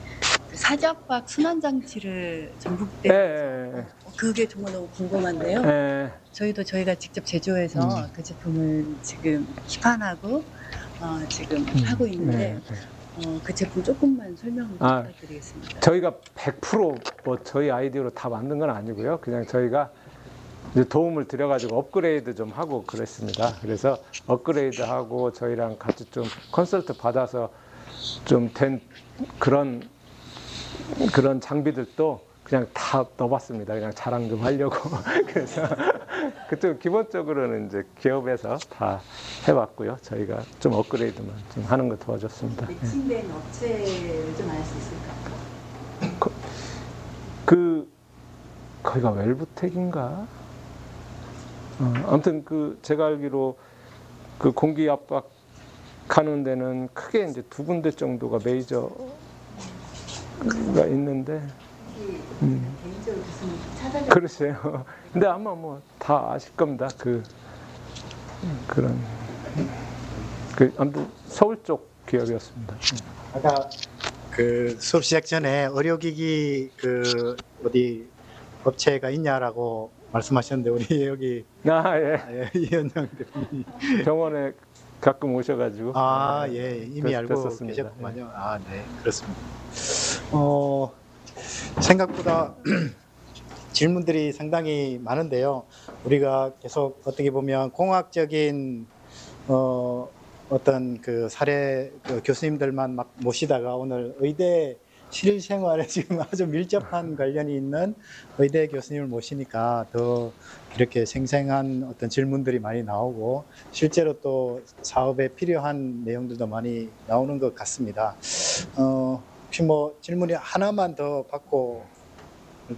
[SPEAKER 8] 그 사자박 순환 장치를 전북대 그게 정말 너무 궁금한데요. 저희가 직접 제조해서 그 제품을 지금 시판하고 지금 하고 있는데 그 제품 조금만 설명 부탁드리겠습니다.
[SPEAKER 2] 저희가 100% 뭐 저희 아이디어로 다 만든 건 아니고요. 그냥 저희가 이제 도움을 드려가지고 업그레이드 좀 하고 그랬습니다. 그래서 업그레이드하고 저희랑 같이 좀 컨설트 받아서 좀 된 그런 장비들도 그냥 다 넣어봤습니다. 그냥 자랑 좀 하려고. 그래서 그쪽 기본적으로는 이제 기업에서 다 해봤고요. 저희가 좀 업그레이드만 좀 하는 거 도와줬습니다.
[SPEAKER 8] 매칭된 업체를 좀 알 수 있을까요?
[SPEAKER 2] 거기가 웰브텍인가? 아무튼 제가 알기로 그 공기 압박하는 데는 크게 이제 2군데 정도가 메이저가 있는데.
[SPEAKER 8] 개인적으로 교수님 찾아가.
[SPEAKER 2] 그러세요. 근데 아마 뭐 다 아실 겁니다. 아무튼 서울 쪽 기업이었습니다.
[SPEAKER 1] 아까 그 수업 시작 전에 의료기기 어디 업체가 있냐라고 말씀하셨는데 우리 여기 이현영 대표님
[SPEAKER 2] 병원에 가끔 오셔가지고
[SPEAKER 1] 이미 알고 계셨구만요. 네, 그렇습니다. 생각보다 질문들이 상당히 많은데요. 우리가 계속 어떻게 보면 공학적인 어떤 그 사례 교수님들만 막 모시다가 오늘 의대 실생활에 지금 아주 밀접한 관련이 있는 의대 교수님을 모시니까 더 이렇게 생생한 어떤 질문들이 많이 나오고 실제로 또 사업에 필요한 내용들도 많이 나오는 것 같습니다. 혹시 뭐 질문이 하나만 더 받고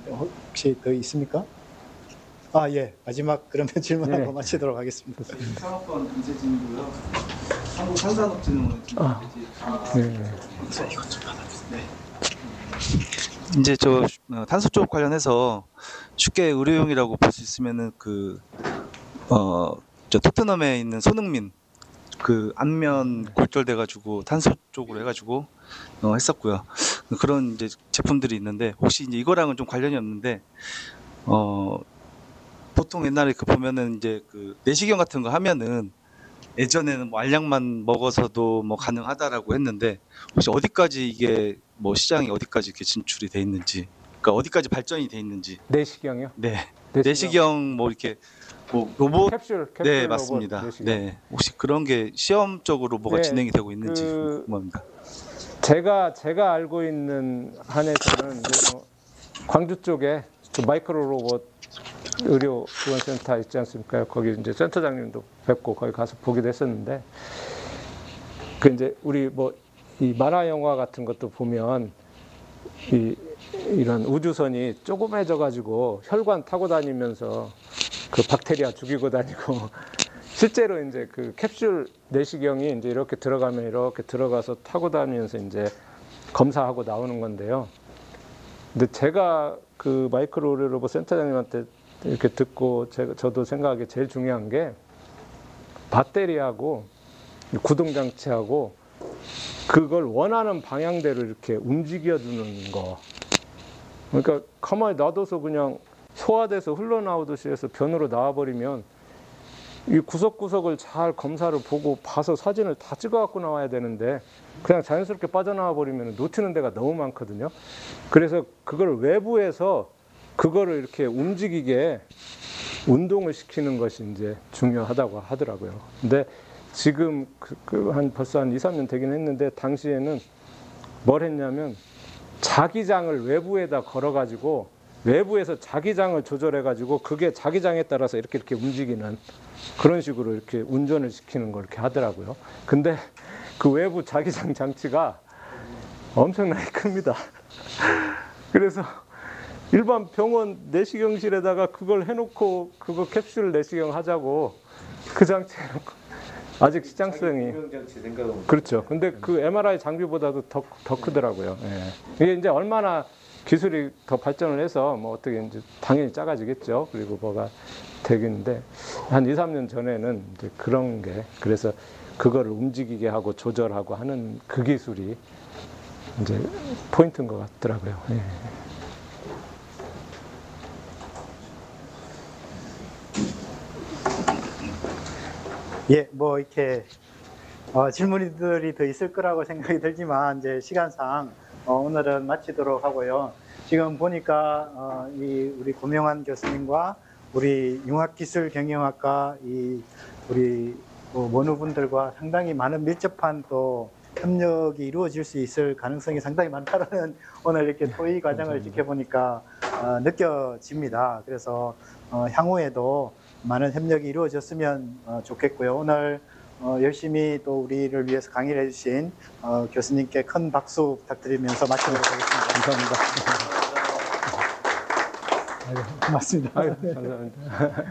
[SPEAKER 1] 혹시 더 있습니까? 예. 마지막 그러면 질문하고 마치도록 하겠습니다.
[SPEAKER 9] 사업권 이재진이고요. 한국산산업진흥원
[SPEAKER 1] 이것 좀 받아주세요.
[SPEAKER 9] 이제 저 탄소 쪽 관련해서 쉽게 의료용이라고 볼 수 있으면은 저 토트넘에 있는 손흥민 그 안면 골절돼 가지고 탄소 쪽으로 해가지고 했었고요. 그런 이제 제품들이 있는데 혹시 이제 이거랑은 좀 관련이 없는데 보통 옛날에 보면은 이제 내시경 같은 거 하면은 예전에는 뭐 알약만 먹어서도 뭐 가능하다라고 했는데 혹시 어디까지 이게 뭐 시장이 어디까지 이렇게 진출이 돼 있는지, 그러니까 어디까지 발전이 돼 있는지.
[SPEAKER 2] 내시경이요?
[SPEAKER 9] 네. 내시경 뭐 이렇게 뭐 로봇
[SPEAKER 2] 캡슐
[SPEAKER 9] 네 맞습니다.
[SPEAKER 2] 로봇
[SPEAKER 9] 네 혹시 그런 게 시험적으로 뭐가 진행이 되고 있는지 궁금합니다.
[SPEAKER 2] 제가 알고 있는 한에서는 광주 쪽에 마이크로 로봇 의료 지원센터 있지 않습니까? 거기 이제 센터장님도 뵙고 거기 가서 보기도 했었는데 이제 우리 뭐 이 만화 영화 같은 것도 보면 이런 우주선이 조그매져 가지고 혈관 타고 다니면서 그 박테리아 죽이고 다니고 실제로 이제 그 캡슐 내시경이 이제 이렇게 들어가면 이렇게 들어가서 타고 다니면서 이제 검사하고 나오는 건데요. 근데 제가 그 마이크로 의료 로봇 센터장님한테 이렇게 듣고 저도 생각하기에 제일 중요한 게 배터리하고 구동장치하고 그걸 원하는 방향대로 이렇게 움직여주는 거. 그러니까 가만히 놔둬서 그냥 소화돼서 흘러나오듯이 해서 변으로 나와버리면 이 구석구석을 잘 검사를 보고 봐서 사진을 다 찍어갖고 나와야 되는데 그냥 자연스럽게 빠져나와 버리면 놓치는 데가 너무 많거든요. 그래서 그걸 외부에서 그거를 이렇게 움직이게 운동을 시키는 것이 이제 중요하다고 하더라고요. 근데 지금 벌써 한 2, 3년 되긴 했는데 당시에는 뭘 했냐면 자기장을 외부에다 걸어가지고 외부에서 자기장을 조절해가지고 그게 자기장에 따라서 이렇게 움직이는 그런 식으로 이렇게 운전을 시키는 걸 이렇게 하더라고요. 근데 그 외부 자기장 장치가 엄청나게 큽니다. 그래서 일반 병원 내시경실에다가 그걸 해놓고 그거 캡슐 내시경 하자고 그 장치 해놓고 아직 시장성이 그렇죠. 근데 그 MRI 장비보다도 더 크더라고요. 예. 이게 이제 얼마나 기술이 더 발전을 해서 뭐 어떻게 이제 당연히 작아지겠죠. 그리고 뭐가 되겠는데 한 2, 3년 전에는 이제 그런 게 그래서 그거를 움직이게 하고 조절하고 하는 그 기술이 이제 포인트인 것 같더라고요. 예.
[SPEAKER 1] 예, 뭐 이렇게 질문들이 더 있을 거라고 생각이 들지만 이제 시간상 오늘은 마치도록 하고요. 지금 보니까 우리 고명환 교수님과 우리 융합기술경영학과 우리 원우분들과 상당히 많은 밀접한 또 협력이 이루어질 수 있을 가능성이 상당히 많다는 오늘 이렇게 토의 과정을 지켜보니까 느껴집니다. 그래서 향후에도 많은 협력이 이루어졌으면 좋겠고요. 오늘 열심히 또 우리를 위해서 강의를 해주신 교수님께 큰 박수 부탁드리면서 마치도록 하겠습니다. 감사합니다. 고맙습니다.
[SPEAKER 2] 감사합니다.